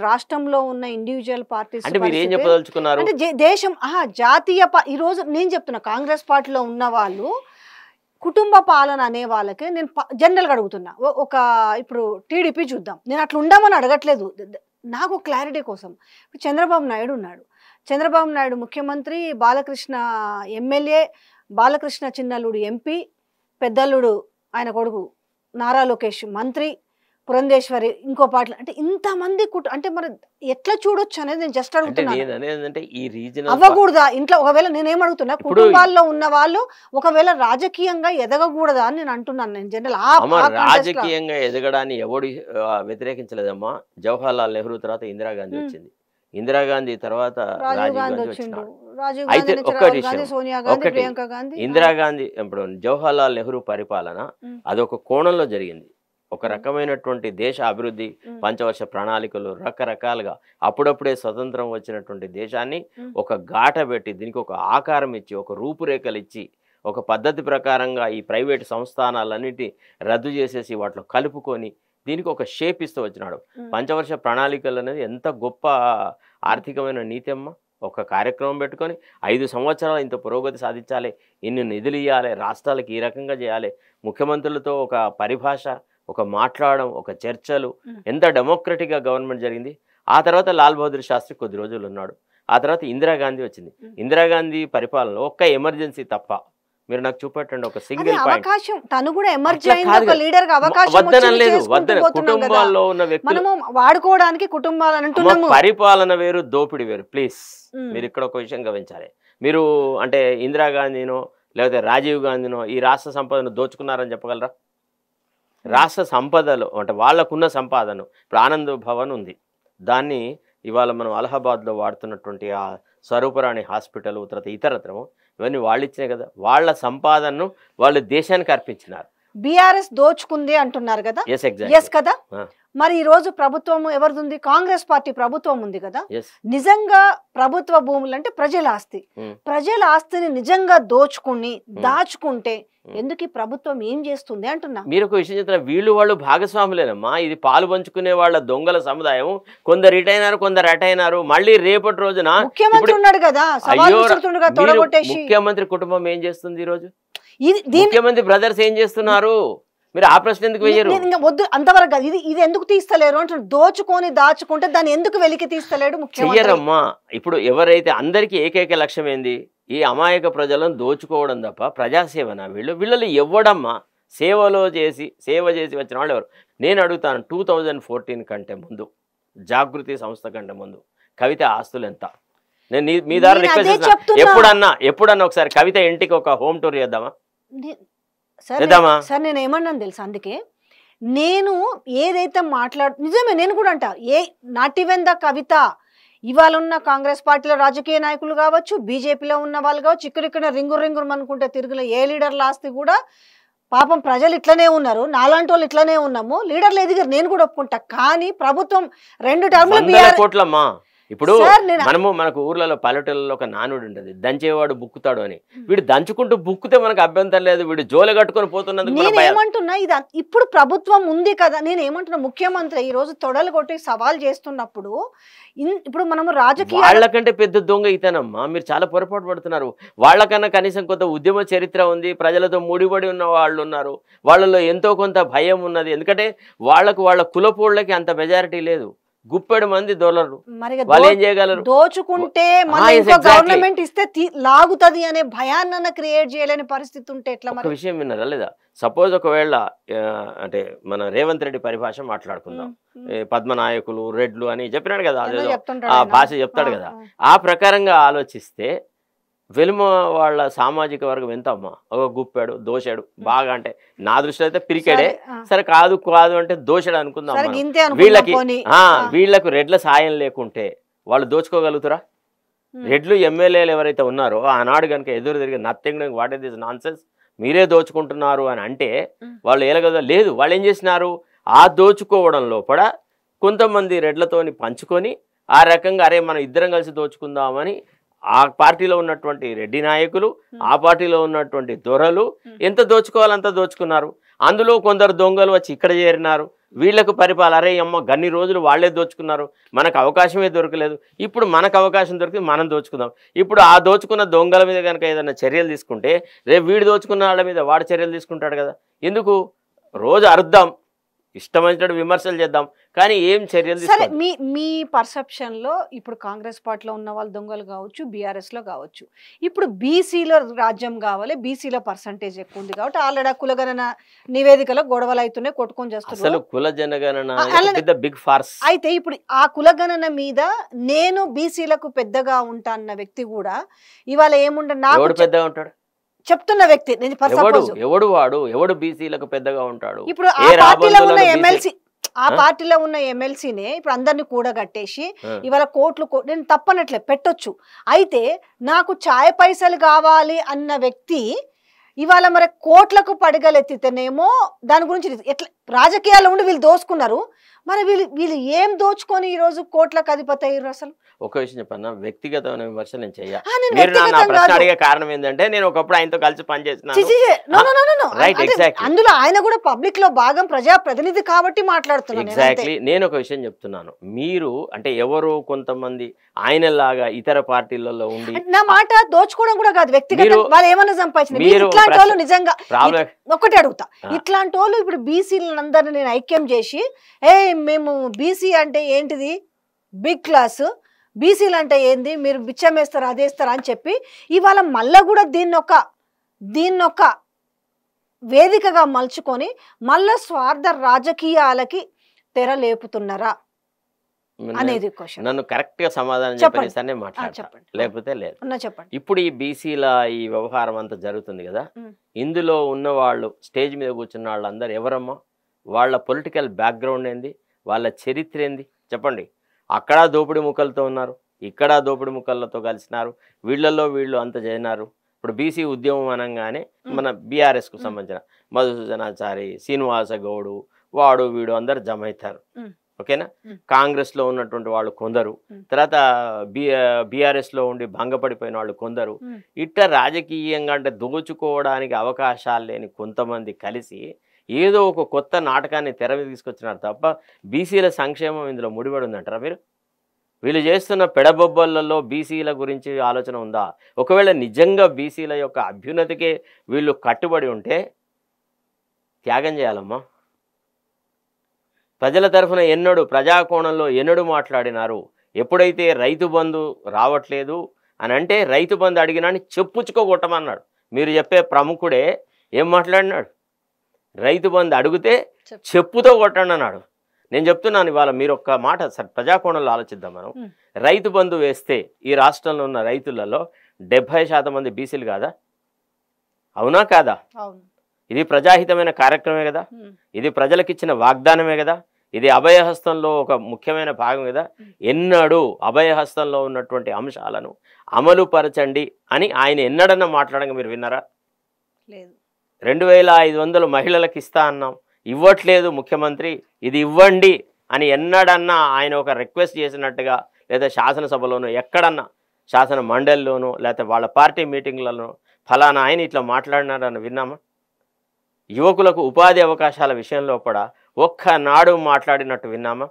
రాష్ట్రంలో ఉన్న ఇండివిజువల్ పార్టీస్ అంటే మీరు ఏం చెప్పదలుచుకున్నారు? అంటే దేశం జాతీయ ఈ రోజు నేను చెప్తున్నా, కాంగ్రెస్ పార్టీలో ఉన్న వాళ్ళు కుటుంబ పాలన అనే వాళ్ళకి నేను జనరల్గా అడుగుతున్నా. ఇప్పుడు టీడీపీ చూద్దాం, నేను అట్లా ఉండమని అడగట్లేదు, నాకు క్లారిటీ కోసం. చంద్రబాబు నాయుడు ఉన్నాడు, చంద్రబాబు నాయుడు ముఖ్యమంత్రి, బాలకృష్ణ ఎమ్మెల్యే, బాలకృష్ణ చిన్నల్లుడు ఎంపీ, పెద్దల్లుడు ఆయన కొడుకు నారా లోకేష్ మంత్రి, పురంధేశ్వరి ఇంకో పాటలు అంటే ఇంతమంది అంటే మరి ఎట్లా చూడొచ్చు అనేది నేను జస్ట్ అంటే అడుగుతున్నాను. నేను అనేది ఏంటంటే ఈ రీజనల్ అవ్వకూడదా ఇంట్లో? ఒకవేళ నేనేం అడుగుతున్నా, కుటుంబాల్లో ఉన్న వాళ్ళు ఒకవేళ రాజకీయంగా ఎదగకూడదా అని నేను అంటున్నాను. నేను జనరల్ అమ్మ రాజకీయంగా ఎదగడాన్ని ఎవడు వ్యతిరేకించలేదమ్మా. జవహర్లాల్ నెహ్రూ తర్వాత ఇందిరాగాంధీ వచ్చింది, ఇందిరాగాంధీ తర్వాత రాజీవ్ గాంధీ గాంధీ వచ్చిండు, వచ్చినాడు. రాజీవ్ అయితే గాంధీ ఒక్క రాహుల్ విషయం, గాంధీ, సోనియా గాంధీ, ఒకటి ప్రియాంక గాంధీ, ఇందిరాగాంధీ ఇప్పుడు జవహర్లాల్ నెహ్రూ పరిపాలన అదొక కోణంలో జరిగింది. ఒక రకమైనటువంటి దేశ అభివృద్ధి, పంచవర్ష ప్రణాళికలు, రకరకాలుగా అప్పుడప్పుడే స్వతంత్రం వచ్చినటువంటి దేశాన్ని ఒక ఘాట పెట్టి దీనికి ఒక ఆకారం ఇచ్చి ఒక రూపురేఖలు ఇచ్చి ఒక పద్ధతి ప్రకారంగా ఈ ప్రైవేట్ సంస్థానాలన్నిటి రద్దు చేసేసి వాటిలో కలుపుకొని దీనికి ఒక షేప్ ఇస్తూ వచ్చినాడు. పంచవర్ష ప్రణాళికలు అనేది ఎంత గొప్ప ఆర్థికమైన నీతి అమ్మ. ఒక కార్యక్రమం పెట్టుకొని 5 సంవత్సరాలు ఇంత పురోగతి సాధించాలి, ఇన్ని నిధులు ఇవ్వాలి, రాష్ట్రాలకు ఈ రకంగా చేయాలి, ముఖ్యమంత్రులతో ఒక పరిభాష, ఒక మాట్లాడడం, ఒక చర్చలు, ఎంత డెమోక్రటిక్గా గవర్నమెంట్ జరిగింది. ఆ తర్వాత లాల్ బహదూర్ శాస్త్రి కొద్ది రోజులు ఉన్నాడు. ఆ తర్వాత ఇందిరాగాంధీ వచ్చింది. ఇందిరాగాంధీ పరిపాలనలో ఒక్క ఎమర్జెన్సీ తప్ప మీరు నాకు చూపెట్టండి ఒక సింగిల్ పాయింట్. అవకాశం తను కూడా ఎమర్జీ అయింది, ఒక లీడర్ గా అవకాశం వచ్చింది, చేసుకుంటూ పోతున్నాం కదా. కుటుంబాల్లో ఉన్న వ్యక్తులు మనము వాడుకోవడానికి కుటుంబాలను అంటున్నాము. పరిపాలన వేరు, దోపిడి వేరు. ప్లీజ్ మీరు ఇక్కడ ఒక విషయం గమనించాలి. మీరు అంటే ఇందిరాగాంధీనో లేకపోతే రాజీవ్ గాంధీనో ఈ రాష్ట్ర సంపదను దోచుకున్నారని చెప్పగలరా? రాష్ట్ర సంపదలో అంటే వాళ్ళకున్న సంపాదన, ఇప్పుడు ఆనంద్ భవన్ ఉంది, దాన్ని ఇవాళ మనం అలహాబాద్లో వాడుతున్నటువంటి ఆ స్వరూపరాణి హాస్పిటల్ తర్వాత ఇతరత్రము ఇవన్నీ వాళ్ళు ఇచ్చినాయి కదా. వాళ్ళ సంపాదనను వాళ్ళు దేశానికి అర్పించినారు. బీఆర్ఎస్ దోచుకుంది అంటున్నారు కదా. ఎస్ కదా. మరి ఈ రోజు ప్రభుత్వం ఎవరిది ఉంది? కాంగ్రెస్ పార్టీ ప్రభుత్వం ఉంది కదా. నిజంగా ప్రభుత్వ భూములు అంటే ప్రజల ఆస్తి, ప్రజల ఆస్తిని నిజంగా దోచుకుని దాచుకుంటే ఎందుకు ఈ ప్రభుత్వం ఏం చేస్తుంది అంటున్నా. మీరు ఒక విషయం చెప్తున్నా, వీళ్ళు వాళ్ళు భాగస్వాములేనమ్మా. ఇది పాలు పంచుకునే వాళ్ళ దొంగల సముదాయం. కొందరు ఇటైనారు, కొందరు అటైనారు. మళ్ళీ రేపటి రోజున ముఖ్యమంత్రి ఉన్నాడు కదా, ముఖ్యమంత్రి కుటుంబం ఏం చేస్తుంది ఈ రోజు? ముఖ్యమంత్రి బ్రదర్స్ ఏం చేస్తున్నారు? మీరు ఆ ప్రశ్న ఎందుకు వేయరు? వద్దు అంతవరకు కాదు. ఇది ఎందుకు తీస్తలేరు అంటున్నారు. దోచుకొని దాచుకుంటే దాన్ని ఎందుకు వెలికి తీస్తలేడు ముఖ్యమంత్రి? చెయ్యరమ్మా. ఇప్పుడు ఎవరైతే అందరికీ ఏకైక లక్ష్యం ఏంది? ఈ అమాయక ప్రజలను దోచుకోవడం తప్ప ప్రజాసేవన వీళ్ళు ఇవ్వడమ్మా. సేవ చేసి వచ్చిన వాళ్ళు ఎవరు? నేను అడుగుతాను, 2014 కంటే ముందు, జాగృతి సంస్థ కంటే ముందు కవిత ఆస్తులు ఎంత? నేను మీ ద్వారా రిక్వెస్ట్ చేస్తున్నా, ఎప్పుడన్నా ఒకసారి కవిత ఇంటికి ఒక హోమ్ టూర్ చేద్దామా? సార్ నేను ఏమన్నాను తెలుసా, అందుకే నేను ఏదైతే నిజమే నేను కూడా అంటా, నాట్ ఈవెన్ ద కవిత, ఇవాళ ఉన్న కాంగ్రెస్ పార్టీలో రాజకీయ నాయకులు కావచ్చు, బీజేపీలో ఉన్న వాళ్ళు కావచ్చు, ఇక్కడ రింగురు అనుకుంటే తిరుగులో ఏ లీడర్ల ఆస్తి కూడా పాపం ప్రజలు ఇట్లనే ఉన్నారు, నాలాంటి వాళ్ళు ఇట్లనే ఉన్నాము, లీడర్లు ఎదిగారు, నేను కూడా ఒప్పుకుంటా. కానీ ప్రభుత్వం 2 టర్ములు ఇప్పుడు మనకు ఊర్లలో పల్లెటూళ్ళలో ఒక నానుడు ఉంటుంది, దంచేవాడు బుక్కుతాడు అని. వీడు దంచుకుంటూ బుక్కితే మనకు అభ్యంతరం లేదు, వీడు జోలు కట్టుకొని పోతున్నందుకు నేను ఏమంటున్నా, ఇది ఇప్పుడు ప్రభుత్వం ఉంది కదా. నేను ఏమంటున్నా, ముఖ్యమంత్రి ఈ రోజు తొడలు కొట్టి సవాల్ చేస్తున్నప్పుడు ఇప్పుడు మనము రాజకీయ వాళ్ళకంటే పెద్ద దొంగ ఇతనమ్మా. మీరు చాలా పొరపాటు పడుతున్నారు. వాళ్ళకన్నా కనీసం కొంత ఉద్యమ చరిత్ర ఉంది, ప్రజలతో ముడిపడి ఉన్న వాళ్ళు ఉన్నారు, వాళ్ళలో ఎంతో కొంత భయం ఉన్నది. ఎందుకంటే వాళ్ళ కులపోళ్ళకి అంత మెజారిటీ లేదు, గుప్పెడు మంది దొరలు. వాళ్ళు ఏం చేయగలరు? దోచుకుంటే గవర్నమెంట్ ఇస్తే లాగుతుంది అనే భయాన్ని క్రియేట్ చేయలేని పరిస్థితి ఉంటే ఎట్లా? ఒక విషయం విన్నారా లేదా? సపోజ్ ఒకవేళ అంటే మన రేవంత్ రెడ్డి పరిభాష మాట్లాడుకుందాం, పద్మనాయకులు, రెడ్లు అని చెప్పినాడు కదా, ఆ భాష చెప్తాడు కదా. ఆ ప్రకారంగా ఆలోచిస్తే వెలుమ వాళ్ళ సామాజిక వర్గం ఎంత అమ్మా? ఒక గుప్పాడు, దోషాడు బాగా, అంటే నా దృష్టిలో అయితే పిరికెడే. సరే కాదు అంటే దోషాడు అనుకుందాం. వీళ్ళకు రెడ్ల సాయం లేకుంటే వాళ్ళు దోచుకోగలుగుతారా? రెడ్లు ఎమ్మెల్యేలు ఎవరైతే ఉన్నారో ఆనాడు కనుక ఎదురు తిరిగి nothing what is this nonsense, మీరే దోచుకుంటున్నారు అని అంటే వాళ్ళు ఏలగదా? లేదు. వాళ్ళు ఏం చేసినారు? ఆ దోచుకోవడం లోపల కొంతమంది రెడ్లతోని పంచుకొని ఆ రకంగా అరే మనం ఇద్దరం కలిసి దోచుకుందామని ఆ పార్టీలో ఉన్నటువంటి రెడ్డి నాయకులు, ఆ పార్టీలో ఉన్నటువంటి దొరలు ఎంత దోచుకోవాలంత దోచుకున్నారు. అందులో కొందరు దొంగలు వచ్చి ఇక్కడ చేరినారు. వీళ్లకు పరిపాలన, అరే అమ్మ గన్ని రోజులు వాళ్లే దోచుకున్నారు, మనకు అవకాశమే దొరకలేదు, ఇప్పుడు మనకు అవకాశం దొరికింది మనం దోచుకుందాం. ఇప్పుడు ఆ దోచుకున్న దొంగల మీద కనుక ఏదైనా చర్యలు తీసుకుంటే రేపు వీడు దోచుకున్న వాళ్ళ మీద వాడు చర్యలు తీసుకుంటాడు కదా. ఎందుకు? రోజు అరుద్దాం, ఇష్టం వచ్చినట్టు విమర్శలు చేద్దాం, కానీ ఏం చర్యలు సరే తీసుకోవాలి? మీ పర్సెప్షన్ లో ఇప్పుడు కాంగ్రెస్ పార్టీలో ఉన్న వాళ్ళు దొంగలు కావచ్చు, బీఆర్ఎస్ లో కావచ్చు, ఇప్పుడు బీసీలో రాజ్యం కావాలి, బీసీలో పర్సంటేజ్ ఎక్కువ ఉంది కాబట్టి ఆల్రెడీ కులగణన నివేదికలో గొడవలు అవుతున్నాయి, కొట్టుకొని అసలు చేస్తున్నారు. కుల జనగణన అలానే- పెద్ద బిగ్ ఫార్స్. అయితే ఇప్పుడు ఆ కులగణన మీద నేను బీసీలకు పెద్దగా ఉంటా అన్న వ్యక్తి కూడా ఇవాళ ఏముండ నాకు ఎవడు పెద్దగా ఉంటాడు? చెప్తున్న వ్యక్తి నేను ఎవడు suppose ఎవడు బీసీలకు పెద్దగా ఉంటాడు? ఇప్పుడు ఏ ఆ పార్టీలో ఉన్న రాబందులలో ఎమ్మెల్సీ ఆ ఆ? పార్టీలో ఉన్న ఎమ్మెల్సీనే ఇప్పుడు అందరినీ కూడగట్టేసి ఆ. ఇవాళ నేను తప్పనట్లే పెట్టొచ్చు. అయితే నాకు ఛాయ్ పైసలు కావాలి అన్న వ్యక్తి ఇవాళ మరి కోట్లకు పడగలెత్తితేనేమో దాని గురించి ఎట్లా రాజకీయాల్లో ఉండి వీళ్ళు దోచుకున్నారు, మరి వీళ్ళు ఏం దోచుకొని ఈ రోజు కోట్లకు అధిపతి అయ్యారు అసలు? ఒక విషయం చెప్పన్నా, వ్యక్తిగతమైన విమర్శ నేను చెయ్య. నేను మీరు నా వ్యక్తిగతం ప్రశ్న కాదు. అడిగే కారణం ఏంటంటే నేను ఒకప్పుడు ఆయనతో కలిసి పనిచేస్తున్నాను. చి, చి, చి. No, no, no, no, no. Right, అంటే exactly. అందులో ఆయన కూడా పబ్లిక్ లో భాగం, ప్రజా ప్రతినిధి కాబట్టి మాట్లాడుతున్నాను నేను అంతే. ఎగ్జాక్ట్లీ. నేను ఒక విషయం చెప్తున్నాను, మీరు అంటే ఎవరో కొంతమంది ఆయనలాగా ఇతర పార్టీలలో ఉండి నా మాట దోచుకోవడం కూడా కాదు, వ్యక్తిగత మీరు- వాళ్ళు ఏమన్నా సంపాదించిన మీరు ఇట్లాంటి వాళ్ళు నిజంగా ప్రాబ్లం ఒకటి అడుగుతా, ఆ. ఇట్లాంటి వాళ్ళు ఇప్పుడు బీసీలందరినీ నేను ఐక్యం చేసి మేము బీసీ అంటే ఏంటిది బిగ్ క్లాస్, బీసీలు అంటే ఏంది మీరు బిచ్చం వేస్తారా అదేస్తారా అని చెప్పి ఇవాళ మళ్ళా కూడా దీన్నొక వేదికగా మలుచుకొని మళ్ళా స్వార్థ రాజకీయాలకి తెర లేపుతున్నారా అనేది క్వశ్చన్. నన్ను కరెక్ట్ గా సమాధానం చెప్పండి. చెప్పేసానే మాట్లాడతా, చెప్పండి. లేకపోతే లేదు. చెప్పండి. ఇప్పుడు ఈ బీసీల ఈ వ్యవహారం అంతా జరుగుతుంది కదా, ఉమ్. ఇందులో ఉన్న వాళ్ళు స్టేజ్ మీద కూర్చున్న వాళ్ళందరూ ఎవరమ్మా? వాళ్ళ పొలిటికల్ బ్యాక్గ్రౌండ్ ఏంది, వాళ్ళ చరిత్ర ఏంది చెప్పండి. అక్కడ దోపిడి ముక్కలతో ఉన్నారు, ఇక్కడ దోపిడి ముక్కలతో కలిసినారు, వీళ్ళు అంత చేసినారు. ఇప్పుడు బీసీ ఉద్యమం అనగానే మన బీఆర్ఎస్కు సంబంధించిన మధుసూదనాచారి, శ్రీనివాస గౌడు, వాడు వీడు అందరు జమ అవుతారు. ఓకేనా? కాంగ్రెస్లో ఉన్నటువంటి వాళ్ళు కొందరు, తర్వాత బీఆర్ఎస్లో ఉండి భంగపడిపోయిన వాళ్ళు కొందరు, ఇట్లా రాజకీయంగా అంటే దోచుకోవడానికి అవకాశాలు లేని కొంతమంది కలిసి ఏదో ఒక కొత్త నాటకాన్ని తెర మీద తీసుకొచ్చినారు తప్ప బీసీల సంక్షేమం ఇందులో ముడిపడి ఉందంటారా మీరు? వీళ్ళు చేస్తున్న పెడబొబ్బలలో బీసీల గురించి ఆలోచన ఉందా? ఒకవేళ నిజంగా బీసీల యొక్క అభ్యున్నతికే వీళ్ళు కట్టుబడి ఉంటే త్యాగం చేయాలమ్మా. ప్రజల తరఫున ప్రజాకోణంలో ఎన్నడూ మాట్లాడినారు. ఎప్పుడైతే రైతు బంధు రావట్లేదు అని అంటే రైతు బంధు అడిగినా చెప్పుచ్చుకోగొట్టమన్నాడు. మీరు చెప్పే ప్రముఖుడే ఏం మాట్లాడినాడు? రైతు బంధు అడిగితే చెప్పుతో కొట్టండి అన్నాడు. నేను చెప్తున్నాను ఇవాళ మీరు ఒక్క మాట ప్రజాకోణంలో ఆలోచిద్దాం. మనం రైతు బంధు వేస్తే ఈ రాష్ట్రంలో ఉన్న రైతులలో 70% మంది బీసీలు కాదా? అవునా కాదా? ఇది ప్రజాహితమైన కార్యక్రమే కదా, ఇది ప్రజలకు ఇచ్చిన వాగ్దానమే కదా, ఇది అభయహస్తంలో ఒక ముఖ్యమైన భాగం కదా. ఎన్నడూ అభయహస్తంలో ఉన్నటువంటి అంశాలను అమలు పరచండి అని ఆయన ఎన్నడన్నా మాట్లాడంగా మీరు విన్నారా? లేదు. 2500 మహిళలకు ఇస్తా అన్నాం, ఇవ్వట్లేదు ముఖ్యమంత్రి, ఇది ఇవ్వండి అని ఎన్నడన్నా ఆయన ఒక రిక్వెస్ట్ చేసినట్టుగా, లేదా శాసనసభలోనో ఎక్కడన్నా శాసన మండలిలోనో లేకపోతే వాళ్ళ పార్టీ మీటింగ్లలో ఫలానా ఆయన ఇట్లా మాట్లాడినారని విన్నామా? యువకులకు ఉపాధి అవకాశాల విషయంలో కూడా ఒక్కనాడు మాట్లాడినట్టు విన్నామా?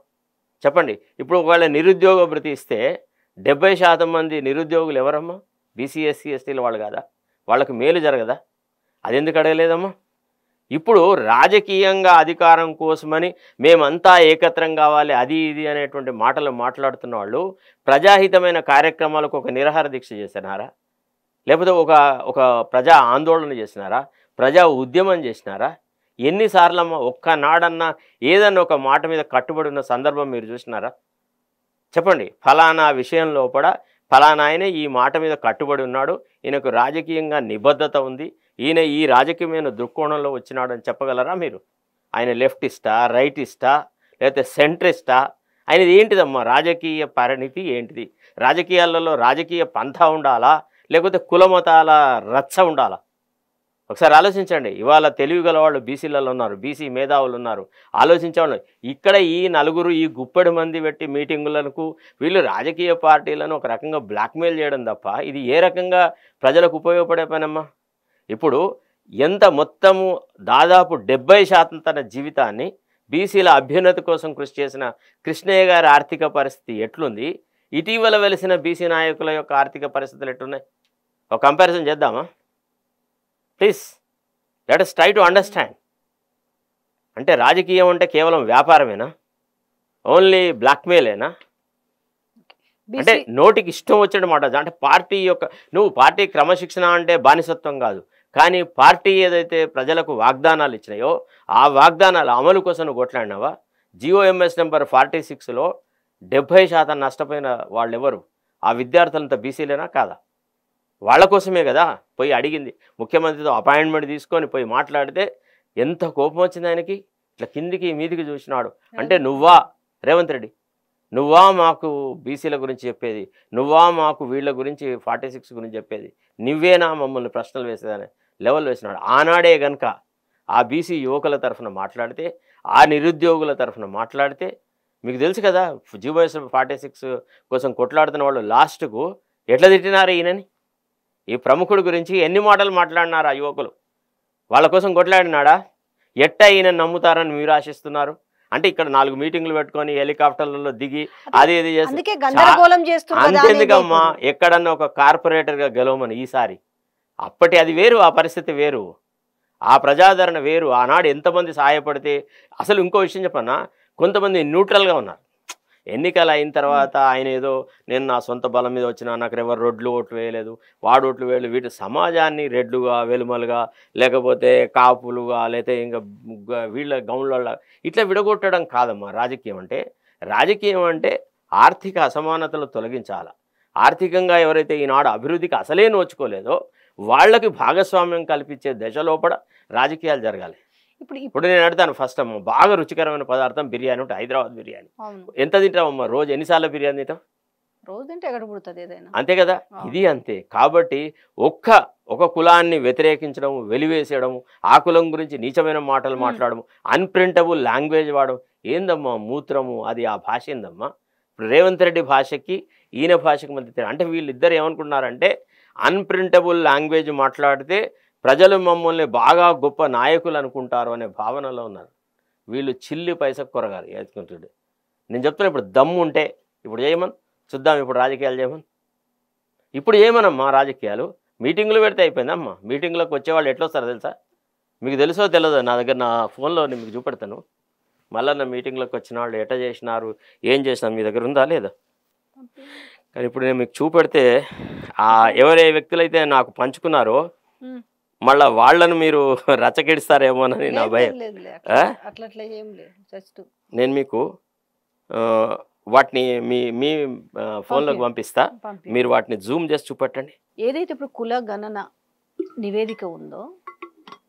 చెప్పండి. ఇప్పుడు ఒకవేళ నిరుద్యోగ భృతి ఇస్తే 70% మంది నిరుద్యోగులు ఎవరమ్మా? బీసీ ఎస్సీ ఎస్టీల వాళ్ళు కాదా? వాళ్ళకు మేలు జరగదా? అది ఎందుకు అడగలేదమ్మా? ఇప్పుడు రాజకీయంగా అధికారం కోసమని మేమంతా ఏకత్రం కావాలి అది ఇది అనేటువంటి మాటలు మాట్లాడుతున్న వాళ్ళు ప్రజాహితమైన కార్యక్రమాలకు ఒక నిరాహార దీక్ష చేసినారా? లేకపోతే ఒక ప్రజా ఆందోళన చేసినారా? ప్రజా ఉద్యమం చేసినారా? ఎన్నిసార్లమ్మా ఒక్కనాడన్నా ఏదన్నా ఒక మాట మీద కట్టుబడి ఉన్న సందర్భం మీరు చూసినారా? చెప్పండి. ఫలానా విషయంలో కూడా ఫలానా ఆయన ఈ మాట మీద కట్టుబడి ఉన్నాడు, ఈయనకు రాజకీయంగా నిబద్ధత ఉంది, ఈయన ఈ రాజకీయమైన దృక్కోణంలో వచ్చినాడు అని చెప్పగలరా మీరు? ఆయన లెఫ్టిస్టా, రైటిస్టా, లేకపోతే సెంట్రిస్టా? ఆయనది ఏంటిదమ్మా రాజకీయ పరిణితి ఏంటిది? రాజకీయాలలో రాజకీయ పంథా ఉండాలా, లేకపోతే కులమతాల రచ్చ ఉండాలా? ఒకసారి ఆలోచించండి. ఇవాళ తెలివి గల వాళ్ళు బీసీలలో ఉన్నారు, బీసీ మేధావులు ఉన్నారు, ఆలోచించేవాళ్ళు. ఇక్కడ ఈ నలుగురు ఈ గుప్పెడు మంది పెట్టి మీటింగులకు వీళ్ళు రాజకీయ పార్టీలను ఒక రకంగా బ్లాక్మెయిల్ చేయడం తప్ప ఇది ఏ రకంగా ప్రజలకు ఉపయోగపడే పనమ్మా? ఇప్పుడు ఎంత మొత్తము దాదాపు 70% తన జీవితాన్ని బీసీల అభ్యున్నతి కోసం కృషి చేసిన కృష్ణయ్య గారి ఆర్థిక పరిస్థితి ఎట్లుంది, ఇటీవల వెలిసిన బీసీ నాయకుల యొక్క ఆర్థిక పరిస్థితులు ఎట్లున్నాయి? ఒక కంపారిజన్ చేద్దామా please? Let us try to understand. అంటే రాజకీయం అంటే కేవలం వ్యాపారమేనా, ఓన్లీ బ్లాక్మెయిలేనా? అంటే నోటికి ఇష్టం వచ్చిన మాట. అంటే పార్టీ యొక్క నువ్వు పార్టీ క్రమశిక్షణ అంటే బానిసత్వం కాదు, కానీ పార్టీ ఏదైతే ప్రజలకు వాగ్దానాలు ఇచ్చినాయో ఆ వాగ్దానాల అమలు కోసం నువ్వు కొట్లాడినావా? జిఓఎంఎస్ నెంబర్ 46లో 70% నష్టపోయిన వాళ్ళు ఎవరు? ఆ విద్యార్థులంతా బీసీలేనా కాదా? వాళ్ళ కోసమే కదా పోయి అడిగింది. ముఖ్యమంత్రితో అపాయింట్మెంట్ తీసుకొని పోయి మాట్లాడితే ఎంత కోపం వచ్చింది ఆయనకి. ఇట్లా కిందికి మీదికి చూసినాడు. అంటే నువ్వా రేవంత్ రెడ్డి, నువ్వా మాకు బీసీల గురించి చెప్పేది, నువ్వా మాకు వీళ్ళ గురించి 46 గురించి చెప్పేది, నువ్వేనా మమ్మల్ని ప్రశ్నలు వేసేదని లెవెల్ వేసినాడు. ఆనాడే కనుక ఆ బీసీ యువకుల తరఫున మాట్లాడితే, ఆ నిరుద్యోగుల తరఫున మాట్లాడితే, మీకు తెలుసు కదా జిఓఎస్ 46 కోసం కొట్లాడుతున్న వాళ్ళు లాస్ట్కు ఎట్లా తిట్టినారు ఈయనని. ఈ ప్రముఖుడి గురించి ఎన్ని మాటలు మాట్లాడినారు ఆ యువకులు. వాళ్ళ కోసం కొట్లాడినాడా? ఎట్టా ఈయన నమ్ముతారని మీరు ఆశిస్తున్నారు? అంటే ఇక్కడ 4 మీటింగ్లు పెట్టుకొని హెలికాప్టర్లలో దిగి అది ఇది చేసి అంతేందుకమ్మా ఎక్కడన్నా ఒక కార్పొరేటర్గా గెలవమని ఈసారి. అప్పటి అది వేరు, ఆ పరిస్థితి వేరు, ఆ ప్రజాదరణ వేరు. ఆనాడు ఎంతమంది సహాయపడితే. అసలు ఇంకో విషయం చెప్పన్నా, కొంతమంది న్యూట్రల్గా ఉన్నారు. ఎన్నికలు అయిన తర్వాత ఆయన ఏదో నేను నా సొంత బలం మీద వచ్చినా, నాకు ఎవరు రోడ్లు ఓట్లు వేయలేదు, వాడు ఓట్లు వేయలేదు, వీటి సమాజాన్ని రెడ్లుగా వెలుమలుగా లేకపోతే కాపులుగా లేకపోతే ఇంకా వీళ్ళ గౌన్ల ఇట్లా విడగొట్టడం కాదమ్మా రాజకీయం అంటే. రాజకీయం అంటే ఆర్థిక అసమానతలు తొలగించాలి. ఆర్థికంగా ఎవరైతే ఈనాడు అభివృద్ధికి అసలే నోచుకోలేదో వాళ్ళకి భాగస్వామ్యం కల్పించే దశలోపల రాజకీయాలు జరగాలి. ఇప్పుడు నేను అడుగుతాను ఫస్ట్ అమ్మ, బాగా రుచికరమైన పదార్థం బిర్యానీ ఉంటుంది, హైదరాబాద్ బిర్యానీ. ఎంత తింటావమ్మా రోజు? ఎన్నిసార్లు బిర్యానీ తింటావు? రోజు తింటే ఎక్కడ పుడుతుంది ఏదైనా, అంతే కదా. ఇది అంతే. కాబట్టి ఒక కులాన్ని వ్యతిరేకించడం, వెలివేసేయడం, ఆ కులం గురించి నీచమైన మాటలు మాట్లాడడం, అన్ప్రింటబుల్ లాంగ్వేజ్ వాడడం ఏందమ్మా? మూత్రము అది ఆ భాష ఏందమ్మా? ఇప్పుడు రేవంత్ రెడ్డి భాషకి ఈయన భాషకి మధ్య అంటే వీళ్ళిద్దరు ఏమనుకున్నారంటే అన్ప్రింటబుల్ లాంగ్వేజ్ మాట్లాడితే ప్రజలు మమ్మల్ని బాగా గొప్ప నాయకులు అనుకుంటారు అనే భావనలో ఉన్నారు. వీళ్ళు చిల్లి పైసకు కొరగాలి ఎత్తుకుంటుండే. నేను చెప్తున్నా, ఇప్పుడు దమ్ము ఉంటే ఇప్పుడు చేయమని చూద్దాం. ఇప్పుడు రాజకీయాలు చేయమని, ఇప్పుడు ఏమనమ్మా రాజకీయాలు? మీటింగులు పెడితే అయిపోయిందమ్మా. మీటింగ్లోకి వచ్చేవాళ్ళు ఎట్లా వస్తారో తెలుసా? మీకు తెలుసో తెలియదు, నా దగ్గర నా ఫోన్లో నేను మీకు చూపెడతాను. మళ్ళీ నా మీటింగ్లోకి వచ్చిన వాళ్ళు ఎట్లా చేసినారు, ఏం చేసినారు మీ దగ్గర ఉందా లేదా? కానీ ఇప్పుడు నేను మీకు చూపెడితే ఎవరే వ్యక్తులైతే నాకు పంచుకున్నారో మళ్ళీ వాళ్ళను మీరు రచ్చకెడిస్తారేమోనని నా భయం. నేను మీకు వాటిని మీ ఫోన్లోకి పంపిస్తా, మీరు వాటిని జూమ్ చేసి చూపెట్టండి. ఏదైతే ఇప్పుడు కుల గణన నివేదిక ఉందో,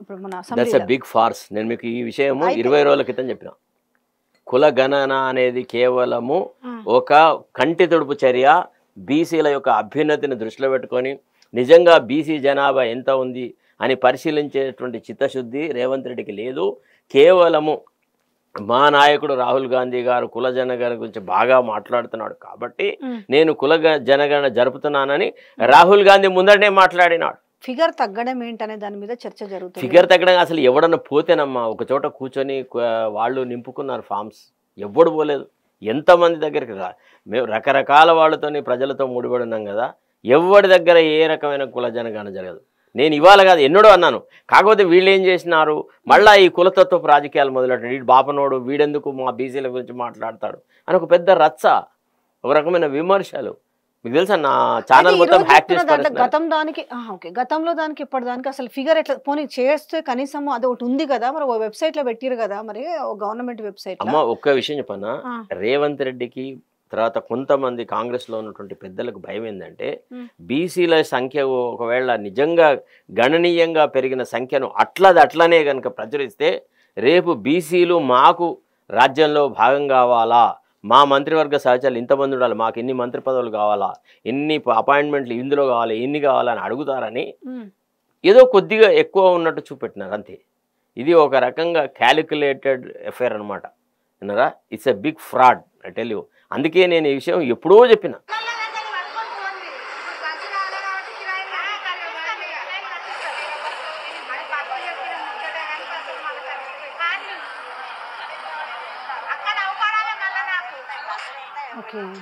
ఇప్పుడు మన దట్స్ ఎ బిగ్ ఫార్స్. నేను మీకు ఈ విషయము 20 రోజుల క్రితం చెప్పిన. కుల గణన అనేది కేవలము ఒక కంటి తుడుపు చర్య. బీసీల యొక్క అభ్యున్నతిని దృష్టిలో పెట్టుకొని నిజంగా బీసీ జనాభా ఎంత ఉంది అని పరిశీలించేటువంటి చిత్తశుద్ధి రేవంత్ రెడ్డికి లేదు. కేవలము మా నాయకుడు రాహుల్ గాంధీ గారు కుల జనగణన గురించి బాగా మాట్లాడుతున్నాడు కాబట్టి నేను కుల జనగణన జరుపుతున్నానని రాహుల్ గాంధీ ముందరనే మాట్లాడినాడు. ఫిగర్ తగ్గడం ఏంటనే దాని మీద చర్చ జరుగుతుంది. ఫిగర్ తగ్గడం అసలు ఎవడన్నా పోతేనమ్మా ఒక చోట కూర్చొని వాళ్ళు నింపుకున్నారు ఫామ్స్, ఎవ్వడు పోలేదు. ఎంతమంది దగ్గరికి మేము రకరకాల వాళ్ళతోని ప్రజలతో ముడిపడి ఉన్నాం కదా, ఎవరి దగ్గర ఏ రకమైన కుల జనగణన జరగదు. నేను ఇవాళ కాదు ఎన్నడో అన్నాను. కాకపోతే వీళ్ళు ఏం చేసినారు, మళ్ళీ ఈ కులతత్వపు రాజకీయాలు మొదలెట్టాడు. వీడు బాపనోడు, వీడెందుకు మా బీసీల గురించి మాట్లాడతాడు అని ఒక పెద్ద రచ్చ, ఒక రకమైన విమర్శలు. మీకు తెలుసా నా ఛానల్ మొత్తం హ్యాక్ చేసి గతంలో దానికి ఇప్పటిదానికి అసలు ఫిగర్ ఎట్లా పోనీ చేస్తే కనీసం అది ఒకటి ఉంది కదా, మరి వెబ్సైట్ లో పెట్టిరు కదా, మరి గవర్నమెంట్ వెబ్సైట్. అమ్మ ఒక్క విషయం చెప్పన్నా, రేవంత్ రెడ్డికి తర్వాత కొంతమంది కాంగ్రెస్లో ఉన్నటువంటి పెద్దలకు భయం ఏంటంటే బీసీల సంఖ్య ఒకవేళ నిజంగా గణనీయంగా పెరిగిన సంఖ్యను అట్లనే కనుక ప్రచురిస్తే రేపు బీసీలు మాకు రాజ్యంలో భాగం కావాలా, మా మంత్రివర్గ సహచరులు ఇంతమంది ఉండాలి, మాకు ఇన్ని మంత్రి పదవులు కావాలా, ఇన్ని అపాయింట్మెంట్లు ఇందులో కావాలి, ఇన్ని కావాలని అడుగుతారని ఏదో కొద్దిగా ఎక్కువ ఉన్నట్టు చూపెట్టినారు అంతే. ఇది ఒక రకంగా క్యాలిక్యులేటెడ్ అఫేర్ అనమాట. విన్నారా? It's a big fraud, I tell you. అందుకే నేను ఈ విషయం ఎప్పుడో చెప్పిన.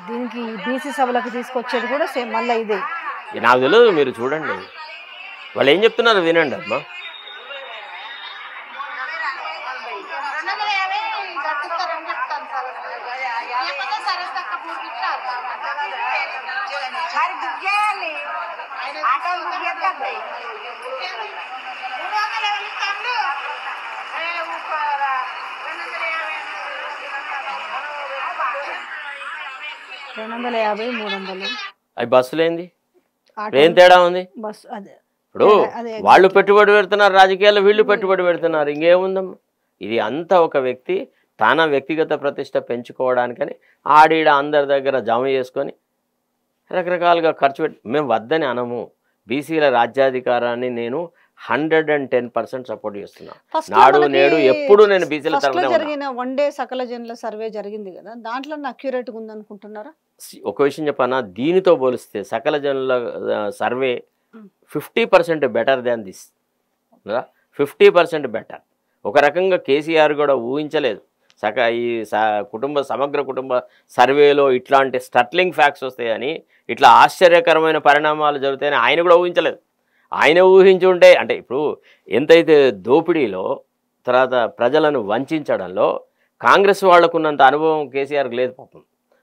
దీనికి బీసీ సభలకు తీసుకొచ్చేది కూడా సేమ్ మళ్ళీ ఇదే. నాకు తెలియదు, మీరు చూడండి వాళ్ళు ఏం చెప్తున్నారు వినండి అమ్మా. $250, 300 అవి బస్సులేంది ఆటో ఏం తేడా ఉంది? బస్ అదే ఇప్పుడు అదే వాళ్ళు పెట్టుబడి పెడుతున్నారు రాజకీయాల్లో, వీళ్ళు పెట్టుబడి పెడుతున్నారు, ఇంకేముందమ్మా. ఇది అంతా ఒక వ్యక్తి తన వ్యక్తిగత ప్రతిష్ట పెంచుకోవడానికని ఆడిడ అందరి దగ్గర జమ చేసుకొని రకరకాలుగా ఖర్చు పెట్టి, మేము వద్దని అనము. బీసీల రాజ్యాధికారాన్ని నేను 110% సపోర్ట్ చేస్తున్నా. నాడు నేడు ఎప్పుడు నేను బీసీల తరఫున జరిగిన వన్ డే సకల జనుల సర్వే జరిగింది కదా, దాంట్లో అక్యురేట్ గా ఉంది అనుకుంటున్నారా? ఒక విషయం చెప్పనా, దీనితో పోలిస్తే సకల జనుల survey 50% better than this. 50% better. ఒక రకంగా కేసీఆర్ కూడా ఊహించలేదు ఈ సమగ్ర కుటుంబ సర్వేలో ఇట్లాంటి స్టట్లింగ్ ఫ్యాక్ట్స్ వస్తాయని, ఇట్లా ఆశ్చర్యకరమైన పరిణామాలు జరుగుతాయని ఆయన కూడా ఊహించలేదు. ఆయన ఊహించి ఉంటే, అంటే ఇప్పుడు ఎంతైతే దోపిడీలో తర్వాత ప్రజలను వంచడంలో కాంగ్రెస్ వాళ్లకున్నంత అనుభవం కేసీఆర్కి లేదు పాపం.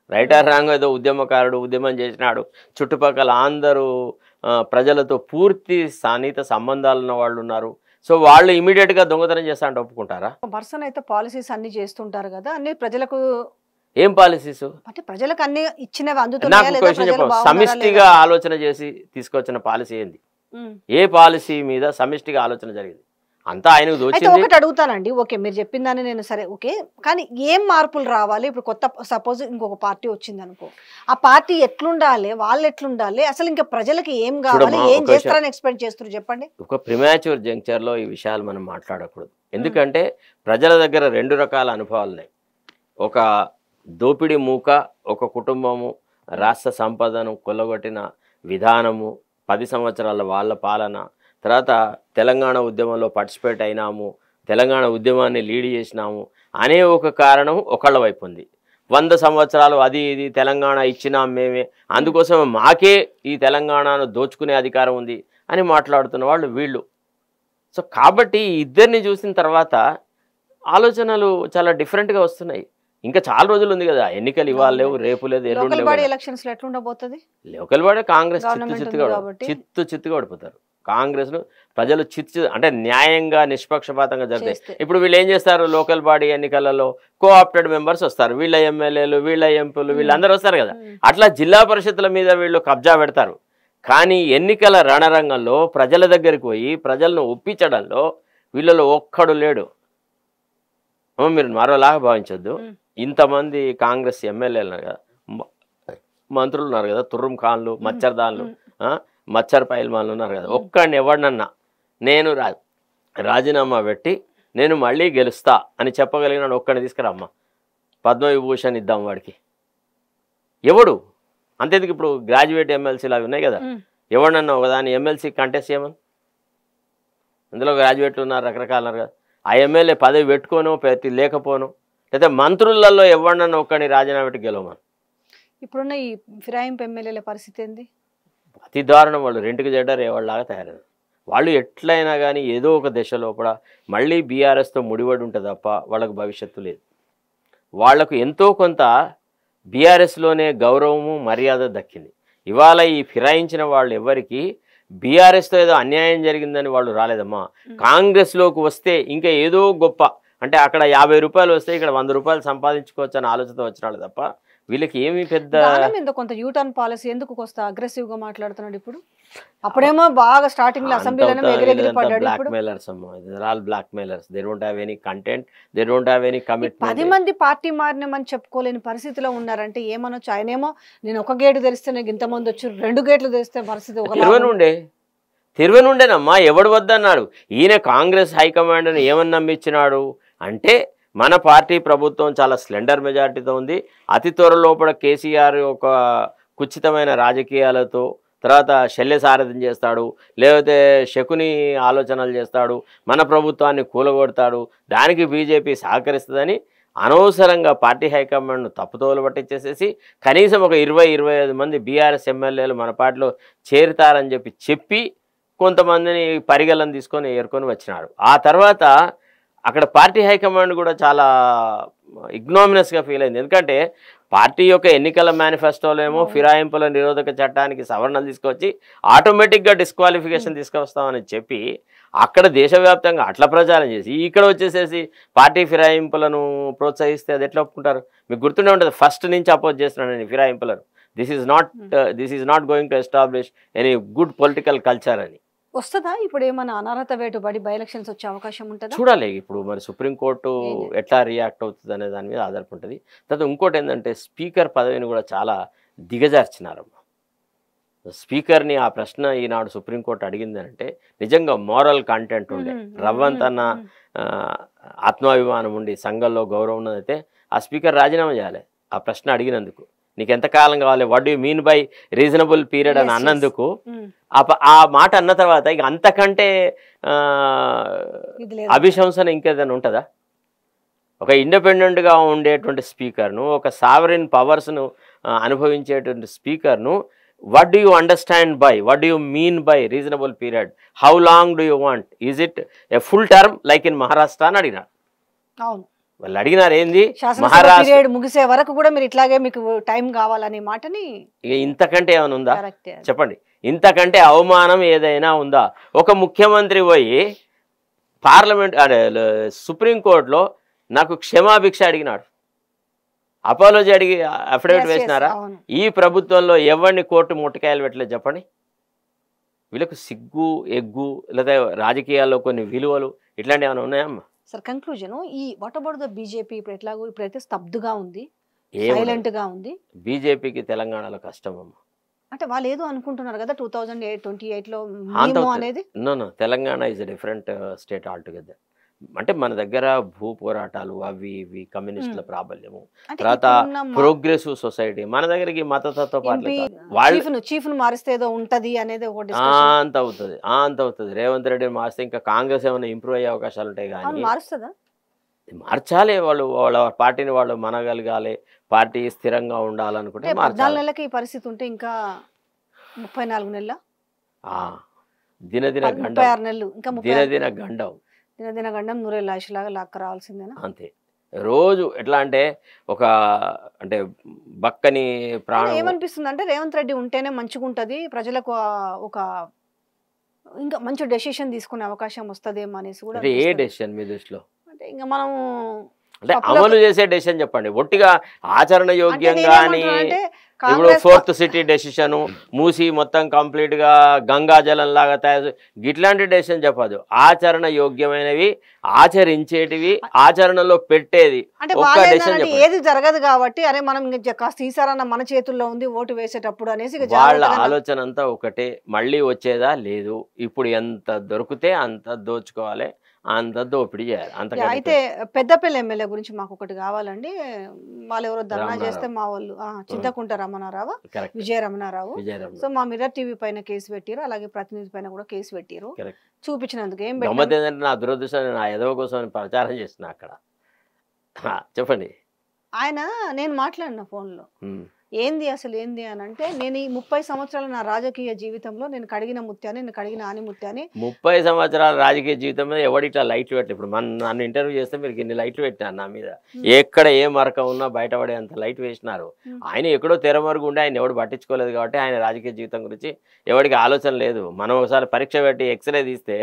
రైట్ ఆర్ రాంగ్, ఏదో ఉద్యమకారుడు, ఉద్యమం చేసినాడు, చుట్టుపక్కల అందరూ ప్రజలతో పూర్తి సన్నిహిత సంబంధాలు ఉన్న వాళ్ళు ఉన్నారు. సో వాళ్ళు ఇమీడియట్గా దొంగతనం చేస్తా అంటే ఒప్పుకుంటారా? పర్సన్ అయితే పాలసీస్ అన్ని చేస్తుంటారు కదా, అన్ని ప్రజలకు ఏం పాలసీస్ అంటే ప్రజలకు అన్ని ఇచ్చినవి నాకు అందుతున్నాయా? క్వశ్చన్ చెప్పు, సమిష్టిగా ఆలోచన చేసి తీసుకొచ్చిన పాలసీ ఏంది? ఏ పాలసీ మీద సమిష్టిగా ఆలోచన జరిగింది? అంతా ఆయనకు దోచింది. ఒకటి అడుగుతానండి, ఓకే మీరు చెప్పిన దాన్ని నేను సరే ఓకే, కానీ ఏం మార్పులు రావాలి? ఇప్పుడు కొత్త సపోజ్ ఇంకొక పార్టీ వచ్చింది అనుకో, ఆ పార్టీ ఎట్లుండాలి, వాళ్ళు ఎట్లుండాలి, అసలు ఇంకా ప్రజలకి ఏం కావాలి, ఏం చేస్తారని ఎక్స్పెక్ట్ చేస్తారు చెప్పండి. ఒక ప్రిమాచ్యూర్ జంక్చర్లో ఈ విషయాలు మనం మాట్లాడకూడదు. ఎందుకంటే ప్రజల దగ్గర రెండు రకాల అనుభవాలు ఉన్నాయి. ఒక దోపిడీ మూక, ఒక కుటుంబము రాష్ట్ర సంపదను కొల్లగొట్టిన విధానము, 10 సంవత్సరాల వాళ్ళ పాలన, తర్వాత తెలంగాణ ఉద్యమంలో పార్టిసిపేట్ అయినాము, తెలంగాణ ఉద్యమాన్ని లీడ్ చేసినాము అనే ఒక కారణం ఒకళ్ళ వైపు ఉంది. 100 సంవత్సరాలు అది ఇది తెలంగాణ ఇచ్చినాం మేమే, అందుకోసం మాకే ఈ తెలంగాణను దోచుకునే అధికారం ఉంది అని మాట్లాడుతున్న వాళ్ళు వీళ్ళు. సో కాబట్టి ఇద్దరిని చూసిన తర్వాత ఆలోచనలు చాలా డిఫరెంట్గా వస్తున్నాయి. ఇంకా చాలా రోజులు ఉంది కదా, ఎన్నికలు ఇవాళ లేవు, రేపు లేదు, ఎల్లుండి లేవు. లోకల్ బాడీ కాంగ్రెస్ చిత్తుగా ఓడిపోతారు. కాంగ్రెస్ను ప్రజలు అంటే న్యాయంగా నిష్పక్షపాతంగా జరిగితే, ఇప్పుడు వీళ్ళు ఏం చేస్తారు, లోకల్ బాడీ ఎన్నికలలో కోఆప్టెడ్ మెంబర్స్ వస్తారు, వీళ్ళ ఎమ్మెల్యేలు, వీళ్ళ ఎంపీలు, వీళ్ళందరూ వస్తారు కదా, అట్లా జిల్లా పరిషత్తుల మీద వీళ్ళు కబ్జా పెడతారు. కానీ ఎన్నికల రణరంగంలో ప్రజల దగ్గరికి పోయి ప్రజలను ఒప్పించడంలో వీళ్ళలో ఒక్కడు లేడు. మీరు మరోలాగా భావించొద్దు. ఇంతమంది కాంగ్రెస్ ఎమ్మెల్యేలు ఉన్నారు కదా, మంత్రులు ఉన్నారు కదా, తుర్రం ఖాన్లు, మచ్చర్దాన్లు, మచ్చర్ పైల్మాన్లు ఉన్నారు కదా, ఒక్కడిని ఎవడినన్నా నేను రాజీనామా పెట్టి నేను మళ్ళీ గెలుస్తా అని చెప్పగలిగినాడు ఒక్కడిని తీసుకురామ్మా, పద్మవిభూషణ్ ఇద్దాం వాడికి. ఎవడు అంతేందుకు, ఇప్పుడు గ్రాడ్యుయేట్ ఎమ్మెల్సీలు అవి ఉన్నాయి కదా, ఎవడన్నా ఒకదాన్ని ఎమ్మెల్సీ కంటెస్ట్ చేయమని, అందులో గ్రాడ్యుయేట్లు ఉన్నారు, రకరకాలు ఉన్నారు కదా, ఆ ఎమ్మెల్యే పదవి పెట్టుకోను లేకపోను, లేదా మంత్రులలో ఎవడన్నా ఒక్కడిని రాజీనామా పెట్టి గెలవమని. ఇప్పుడున్న ఈ ఫిరాయింపు ఎమ్మెల్యేల పరిస్థితి ఏంది? అతి దారుణం. వాళ్ళు రెంట్కి చెడ్డారు ఎవరిలాగా తయారైనారు. వాళ్ళు ఎట్లయినా కానీ ఏదో ఒక దశ లోపల మళ్ళీ బీఆర్ఎస్తో ముడిపడి ఉంటుంది తప్ప వాళ్ళకు భవిష్యత్తు లేదు. వాళ్లకు ఎంతో కొంత బీఆర్ఎస్లోనే గౌరవము మర్యాద దక్కింది. ఇవాళ ఈ ఫిరాయించిన వాళ్ళు ఎవరికి బీఆర్ఎస్తో ఏదో అన్యాయం జరిగిందని వాళ్ళు రాలేదమ్మా. కాంగ్రెస్లోకి వస్తే ఇంకా ఏదో గొప్ప, అంటే అక్కడ 50 రూపాయలు వస్తే ఇక్కడ 100 రూపాయలు సంపాదించుకోవచ్చు అని ఆలోచనతో వచ్చిన వాళ్ళు తప్ప వీళ్ళకి ఏమి పెద్ద కొంత యూటర్న్ పాలసీ ఎందుకు కొంత అగ్రెసివ్ గా మాట్లాడుతున్నాడు ఇప్పుడు. అప్పుడేమో బాగా స్టార్టింగ్ లో అసెంబ్లీలోనే ఎగిరెగిరి పడ్డాడు. ఇప్పుడు బ్లాక్మెయిలర్స్ అమ్మా, they are blackmailers. They don't have any content, they don't have any commitment. 10 మంది పార్టీ మారినామని చెప్పుకోలేని పరిస్థితిలో ఉన్నారంటే ఏమనొచ్చు? ఆయనేమో నేను ఒక గేటు తెరిస్తే నాకు ఇంతమంది వచ్చి 2 గేట్లు తెరిస్తే పరిస్థితి తిరువనుండేనమ్మా. ఎవడు వద్దన్నాడు? ఈయన కాంగ్రెస్ హైకమాండ్ని ఏమని నమ్మించినాడు అంటే మన పార్టీ ప్రభుత్వం చాలా స్లెండర్ మెజారిటీతో ఉంది, అతి త్వరలోపల కేసీఆర్ ఒక కుచితమైన రాజకీయాలతో తర్వాత శల్య సారథ్యం చేస్తాడు, లేకపోతే శకుని ఆలోచనలు చేస్తాడు, మన ప్రభుత్వాన్ని కూలగొడతాడు, దానికి బీజేపీ సహకరిస్తుందని అనవసరంగా పార్టీ హైకమాండ్ను తప్పుతోలు పట్టించేసేసి కనీసం ఒక 20-25 మంది బీఆర్ఎస్ ఎమ్మెల్యేలు మన పార్టీలో చేరుతారని చెప్పి కొంతమందిని పరిగెలను తీసుకొని ఏరుకొని వచ్చినాడు. ఆ తర్వాత అక్కడ పార్టీ హైకమాండ్ కూడా చాలా ఇగ్నోమినస్గా ఫీల్ అయింది. ఎందుకంటే పార్టీ యొక్క ఎన్నికల మేనిఫెస్టోలో ఏమో ఫిరాయింపుల నిరోధక చట్టానికి సవరణలు తీసుకొచ్చి ఆటోమేటిక్గా డిస్క్వాలిఫికేషన్ తీసుకొస్తామని చెప్పి అక్కడ దేశవ్యాప్తంగా అట్లా ప్రచారం చేసి ఇక్కడ వచ్చేసేసి పార్టీ ఫిరాయింపులను ప్రోత్సహిస్తే అది ఎట్లా ఒప్పుకుంటారు? మీకు గుర్తుండే ఉంటుంది, ఫస్ట్ నుంచి అపోజ్ చేస్తున్నాను ఫిరాయింపులను. This is not going to establish any good political culture అని. వస్తుందా ఇప్పుడు ఏమైనా అనర్హత వేటు పడి బై ఎలక్షన్స్ వచ్చే అవకాశం ఉంటుందా? చూడాలి. ఇప్పుడు మరి సుప్రీంకోర్టు ఎట్లా రియాక్ట్ అవుతుంది అనే దాని మీద ఆధారపడుతుంది. తర్వాత ఇంకోటి ఏంటంటే స్పీకర్ పదవిని కూడా చాలా దిగజార్చినారమ్మా. స్పీకర్ని ఆ ప్రశ్న ఈనాడు సుప్రీంకోర్టు అడిగిందంటే నిజంగా మోరల్ కంటెంట్ ఉండే, రవ్వంతన్న ఆత్మాభిమానం ఉండి సంఘంలో గౌరవం ఉన్నదైతే ఆ స్పీకర్ రాజీనామా చేయాలి ఆ ప్రశ్న అడిగినందుకు. నీకు ఎంతకాలం కావాలి, what you mean by reasonable period అని అన్నందుకు ఆ మాట అన్న తర్వాత ఇక అంతకంటే అభిశంసన ఇంకేదైనా ఉంటుందా? ఒక ఇండిపెండెంట్గా ఉండేటువంటి స్పీకర్ను, ఒక సావరిన్ పవర్స్ను అనుభవించేటువంటి స్పీకర్ను what do you understand by, what do you mean by reasonable period, how long do you want, is it a full term like in Maharashtra అని అడిగినారు. అవును, వాళ్ళు అడిగినారు ఏంది మహారాష్ట్ర ముగిసే వరకు కూడా మీరు ఇట్లాగే మీకు టైం కావాలనే మాటని. ఇక ఇంతకంటే ఏమైనా ఉందా చెప్పండి? ఇంతకంటే అవమానం ఏదైనా ఉందా? ఒక ముఖ్యమంత్రి పోయి పార్లమెంట్ సుప్రీంకోర్టులో నాకు క్షమాభిక్ష అడిగినాడు, అపాలజీ అడిగి అఫిడవిట్ వేసినారా? ఈ ప్రభుత్వంలో ఎవరిని కోర్టు ముట్టకాయలు పెట్టలేదు చెప్పండి. వీళ్ళకు సిగ్గు ఎగ్గు లేదా రాజకీయాల్లో కొన్ని విలువలు ఇట్లాంటివి ఏమైనా ఉన్నాయమ్మా? సార్ కంక్లూజన్ ఈ వాట్ అబౌట్ ద బీజేపీ ఇప్పుడైతే స్తబ్దుగా ఉంది, సైలెంట్ గా ఉంది. బీజేపీకి తెలంగాణలో కష్టం అమ్మా. అంటే వాళ్ళు ఏదో అనుకుంటున్నారు కదా 2028లో అనేది. No Telangana is different state all together. అంటే మన దగ్గర భూ పోరాటాలు అవి ఇవి కమ్యూనిస్టుల ప్రాబల్యము, తర్వాత ప్రోగ్రెసివ్ సొసైటీ, మన దగ్గరికి మతతత్వ పార్టీలు చీఫ్ మారిస్తే ఏదో ఉంటది అనేది అంత అవుతుంది. రేవంత్ రెడ్డిని మారిస్తే ఇంకా కాంగ్రెస్ ఏమైనా ఇంప్రూవ్ అయ్యే అవకాశాలు ఉంటాయి. కానీ మారుస్తుందా? మార్చాలి, వాళ్ళ పార్టీని వాళ్ళు మనగలగాలి, పార్టీ స్థిరంగా ఉండాలనుకుంటే 14 నెలలకి ఈ పరిస్థితి ఉంటే ఇంకా 34 నెలల దినదిన గండం, 36 నెలలు ఇంకా దినదిన గండం నూరేళ్ళ ఆశలాగా లాక్క రావాల్సిందేనా? అంతే. రోజు ఎట్లా అంటే ఒక అంటే బక్కని ప్రాణం ఏమనిపిస్తుంది అంటే రేవంత్ రెడ్డి ఉంటేనే మంచిగా ఉంటది, ప్రజలకు ఒక ఇంకా మంచి డెసిషన్ తీసుకునే అవకాశం వస్తుందేమో అనేసి కూడా. ఏ డెసిషన్ మీ దృష్టిలో? అంటే ఇంకా మనం అంటే అమలు చేసే డెసిషన్ చెప్పండి, ఒట్టిగా ఆచరణ యోగ్యంగా. ఇప్పుడు 4th సిటీ డెసిషన్, మూసి మొత్తం కంప్లీట్ గా గంగా జలం లాగా తయారు, ఇట్లాంటి డెసిషన్ చెప్పదు. ఆచరణ యోగ్యమైనవి, ఆచరించేటివి, ఆచరణలో పెట్టేది ఒక్క డెసిషన్. ఏది జరగదు కాబట్టి అరే మనం కాస్త ఈసారన్న మన చేతుల్లో ఉంది ఓటు వేసేటప్పుడు అనేసి వాళ్ళ ఆలోచన అంతా ఒకటే, మళ్ళీ వచ్చేదా లేదు, ఇప్పుడు ఎంత దొరికితే అంత దోచుకోవాలి, అంత దోపిడీ చేయాలి. అంత అయితే పెద్దపల్లి ఎమ్మెల్యే గురించి మాకు ఒకటి కావాలండి. వాళ్ళు ఎవరో ధర్నా చేస్తే మా వాళ్ళు చింతకుంట రమణారావు, విజయ రమణారావు. సో మా మిర్రర్ టీవీ పైన కేసు పెట్టారు, అలాగే ప్రతినిధి పైన కూడా కేసు పెట్టారు. చూపించినందుకు ఏం ఏంటంటే నా దురదృష్టం, నా ఎదవ కోసం ప్రచారం చేస్తున్నా అక్కడ. చెప్పండి. ఆయన నేను మాట్లాడిన ఫోన్లో ఏంది అసలు ఏంది అని అంటే, నేను ఈ 30 సంవత్సరాల నా రాజకీయ జీవితంలో నేను కడిగిన ముత్యాన్ని, నేను కడిగిన ఆనిముత్యాన్ని. 30 సంవత్సరాల రాజకీయ జీవితంలో ఎవడు ఇట్లా లైట్లు పెట్టి, ఇప్పుడు నన్ను ఇంటర్వ్యూ చేస్తే మీరు ఇన్ని లైట్లు పెట్టినారు నా మీద, ఎక్కడ ఏ మరక ఉన్నా బయటపడే అంత లైట్ వేసినారు. ఆయన ఎక్కడో తెరమరుగు ఉండి ఆయన ఎవడు పట్టించుకోలేదు కాబట్టి ఆయన రాజకీయ జీవితం గురించి ఎవరికి ఆలోచన లేదు. మనం ఒకసారి పరీక్ష పెట్టి ఎక్స్రే తీస్తే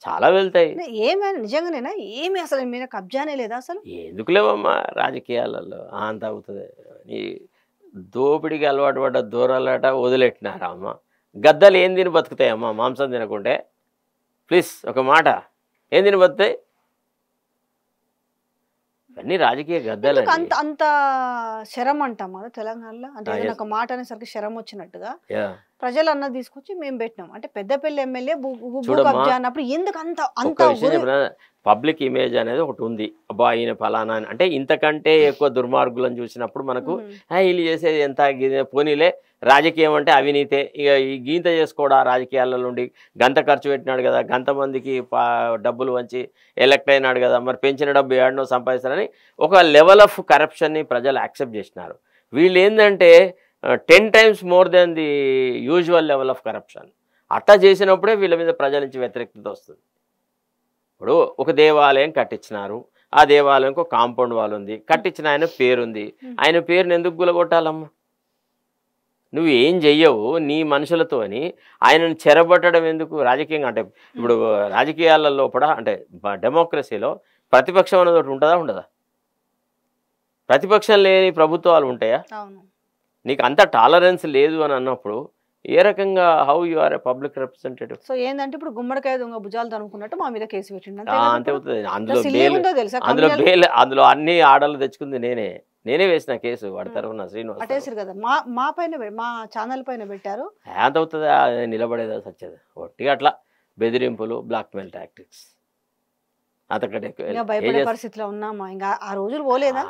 చాలా వెళ్తాయి. ఏమైనా నిజంగానేనా? ఏమి అసలు మీద కబ్జానే లేదా అసలు? ఎందుకు లేవమ్మా రాజకీయాలలో అంత అవుతుంది. దోపిడికి అలవాటు పడ్డ దూరాలట వదిలెట్టినారా అమ్మ? గద్దలు ఏం తిని బతుకుతాయమ్మా మాంసం తినకుంటే? ప్లీజ్ ఒక మాట, ఏం తిని బతుకుతాయి? అన్ని రాజకీయ గద్దలు. అంత శరం అంటాం కదా తెలంగాణలో, అంటే ఒక మాట అనేసరికి శరం వచ్చినట్టుగా ప్రజలు అన్నది తీసుకొచ్చి మేము పెట్టినాం. అంటే పెద్దపల్లి ఎమ్మెల్యే కబ్జా అన్నప్పుడు ఎందుకు అంత పబ్లిక్ ఇమేజ్ అనేది ఒకటి ఉంది. అబ్బా ఈయన ఫలానా అంటే ఇంతకంటే ఎక్కువ దుర్మార్గులను చూసినప్పుడు మనకు వీళ్ళు చేసేది ఎంత పోనీలే, రాజకీయం అంటే అవినీతే, ఇక ఈ గీత చేసుకోవడం రాజకీయాల నుండి గంత ఖర్చు పెట్టినాడు కదా, గంత మందికి డబ్బులు వంచి ఎలక్ట్ అయినాడు కదా, మరి పెంచిన డబ్బు ఏడనో సంపాదిస్తారని ఒక లెవెల్ ఆఫ్ కరప్షన్ని ప్రజలు యాక్సెప్ట్ చేసినారు. వీళ్ళు ఏంటంటే 10 times more than the usual level of corruption. అట్లా చేసినప్పుడే వీళ్ళ మీద ప్రజల నుంచి వ్యతిరేకత వస్తుంది. ఇప్పుడు ఒక దేవాలయం కట్టించినారు, ఆ దేవాలయంకి ఒక కాంపౌండ్ వాల్ ఉంది, కట్టించిన ఆయన పేరుంది, ఆయన పేరుని ఎందుకు గులగొట్టాలమ్మా? నువ్వు ఏం చెయ్యవు నీ మనుషులతోని ఆయనను చెరబట్టడం ఎందుకు? రాజకీయంగా అంటే ఇప్పుడు రాజకీయాల లోపల అంటే డెమోక్రసీలో ప్రతిపక్షం అనేది ఒకటి ఉంటుందా ఉండదా? ప్రతిపక్షం లేని ప్రభుత్వాలు ఉంటాయా? అవును. నీకు అంత టాలరెన్స్ లేదు అని అన్నప్పుడు ఏ రకంగా how you are a public representative? So ఏంటంటే ఇప్పుడు గుమ్మడికాయ దొంగ భుజాలు తనుకున్నట్టు మా మీద కేసు పెట్టిండు అంతే అంతే కదా. అవుతుంది. తెలుసా అందులో అన్ని ఆర్డర్లు తెచ్చుకుంది నేనే వేసిన కేసు వాడి తరఫున శ్రీనివాస్. అటేసారు కదా మా పైన మా ఛానల్ పైన పెట్టారు. ఎంత అవుతుంది నిలబడేదా సచ్చేది? ఒట్టిగా అట్లా బెదిరింపులు, బ్లాక్మెయిల్ టాక్టిక్స్ అంతకంటే ఇంకా భయపడే పరిస్థితిలో ఉన్నామా? ఇంకా ఆ రోజులు పోలేదా?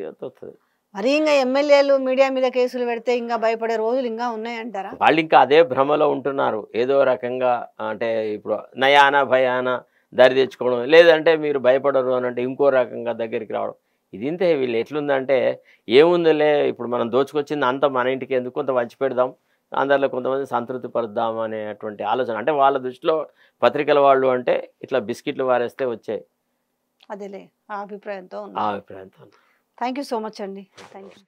అవుతుంది. మరి ఇంకా ఎమ్మెల్యేలు మీడియా మీద కేసులు పెడితే ఇంకా భయపడే రోజులు ఇంకా ఉన్నాయంటారా? వాళ్ళు ఇంకా అదే భ్రమలో ఉంటున్నారు. ఏదో రకంగా అంటే ఇప్పుడు నయానా భయానా దారి తెచ్చుకోవడం, లేదంటే మీరు భయపడరు అని అంటే ఇంకో రకంగా దగ్గరికి రావడం. ఇది ఇంతే. వీళ్ళు ఎట్లుందంటే ఏముందిలే ఇప్పుడు మనం దోచుకొచ్చింది అంతా మన ఇంటికి ఎందుకు, కొంత వంచి పెడదాం, అందరిలో కొంతమంది సంతృప్తి పరుద్దాం అనేటువంటి ఆలోచన. అంటే వాళ్ళ దృష్టిలో పత్రికల వాళ్ళు అంటే ఇట్లా బిస్కెట్లు వారేస్తే వచ్చాయి. అదేలే ఆ అభిప్రాయంతో ఆ అభిప్రాయంతో. థ్యాంక్ యూ సో మచ్ అండి. Thank you.